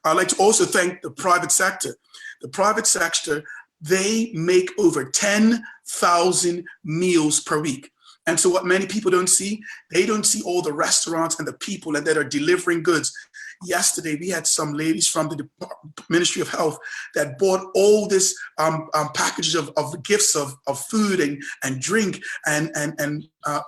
I'd like to also thank the private sector. The private sector, they make over 10,000 meals per week. And so what many people don't see, they don't see all the restaurants and the people that are delivering goods. Yesterday, we had some ladies from the Ministry of Health that bought all this packages of gifts of food and drink and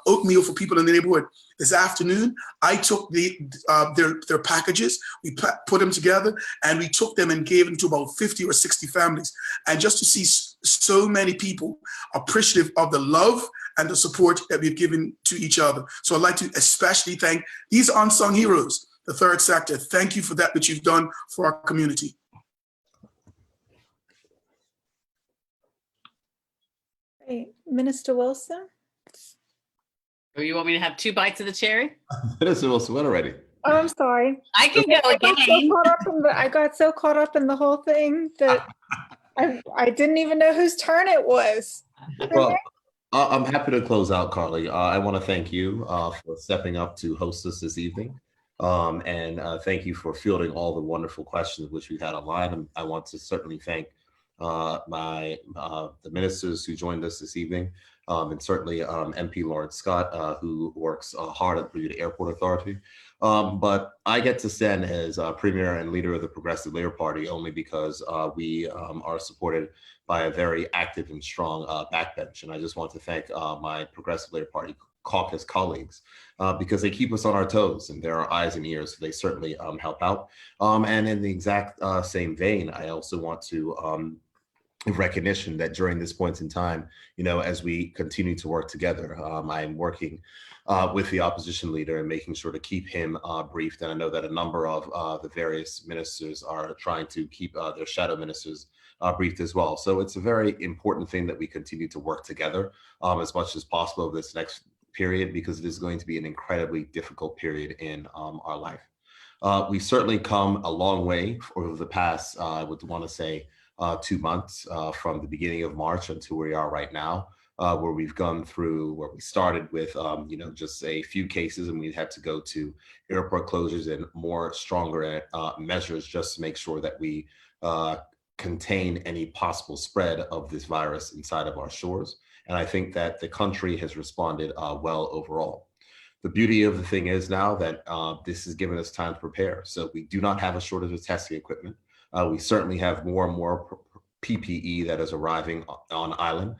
oatmeal for people in the neighborhood. This afternoon, I took their packages, we put them together, and we took them and gave them to about 50 or 60 families. And just to see so many people appreciative of the love and the support that we've given to each other. So I'd like to especially thank these unsung heroes, the third sector. Thank you for that which you've done for our community. Great. Minister Wilson? Or you want me to have 2 bites of the cherry? Minister Wilson, when already? Oh, I'm sorry. I can go again. I got so caught up in the whole thing that I didn't even know whose turn it was. Well, I'm happy to close out, Carly. I want to thank you for stepping up to host us this evening. And thank you for fielding all the wonderful questions which we've had online. And I want to certainly thank the ministers who joined us this evening, and certainly MP Lawrence Scott, who works hard at the Bermuda Airport Authority. But I get to stand as Premier and leader of the Progressive Labor Party only because we are supported by a very active and strong backbench. And I just want to thank my Progressive Labor Party caucus colleagues because they keep us on our toes and they're our eyes and ears. So they certainly help out. And in the exact same vein, I also want to recognition that during this point in time, as we continue to work together, I'm working with the opposition leader and making sure to keep him briefed. And I know that a number of the various ministers are trying to keep their shadow ministers briefed as well. So it's a very important thing that we continue to work together as much as possible over this next period, because it is going to be an incredibly difficult period in our life. We've certainly come a long way over the past, I would want to say, 2 months from the beginning of March until where we are right now. where we've gone through, where we started with, just a few cases, and we had to go to airport closures and more stronger measures just to make sure that we contain any possible spread of this virus inside of our shores. And I think that the country has responded well overall. The beauty of the thing is now that this has given us time to prepare. So we do not have a shortage of testing equipment. We certainly have more and more PPE that is arriving on island.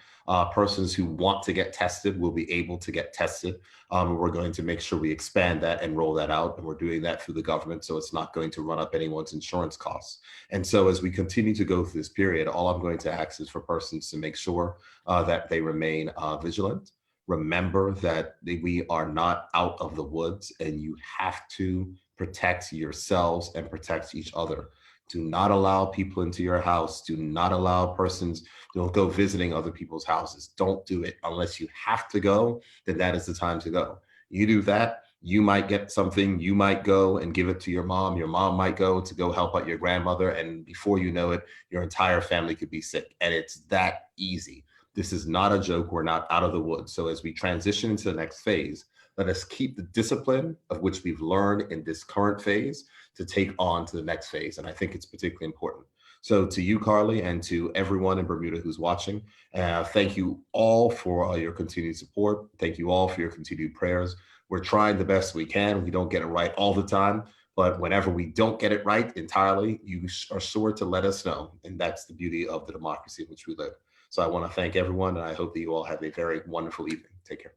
Persons who want to get tested will be able to get tested. We're going to make sure we expand that and roll that out. And we're doing that through the government, so it's not going to run up anyone's insurance costs. And so as we continue to go through this period, all I'm going to ask is for persons to make sure that they remain vigilant. Remember that we are not out of the woods, and you have to protect yourselves and protect each other. Do not allow people into your house. Do not allow persons to go visiting other people's houses. Don't do it unless you have to go, then that is the time to go. You do that, you might get something, you might go and give it to your mom might go to go help out your grandmother, and before you know it, your entire family could be sick. And it's that easy. This is not a joke. We're not out of the woods. So as we transition into the next phase, let us keep the discipline of which we've learned in this current phase to take on to the next phase. And I think it's particularly important. So to you, Carly, and to everyone in Bermuda who's watching, thank you all for your continued support. Thank you all for your continued prayers. We're trying the best we can. We don't get it right all the time, but whenever we don't get it right entirely, you are sure to let us know. And that's the beauty of the democracy in which we live. So I want to thank everyone, and I hope that you all have a very wonderful evening. Take care.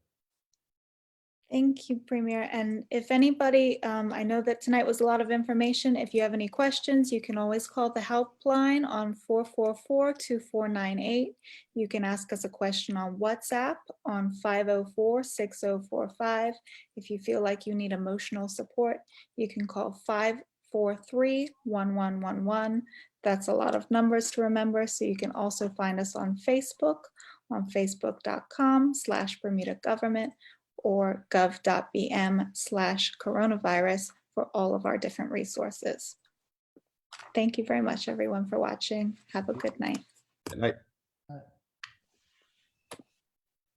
Thank you, Premier. And if anybody, I know that tonight was a lot of information. If you have any questions, you can always call the helpline on 444-2498. You can ask us a question on WhatsApp on 504-6045. If you feel like you need emotional support, you can call 543-1111. That's a lot of numbers to remember. So you can also find us on Facebook, on facebook.com/Bermuda Government, or gov.bm/coronavirus for all of our different resources. Thank you very much, everyone, for watching. Have a good night. Good night.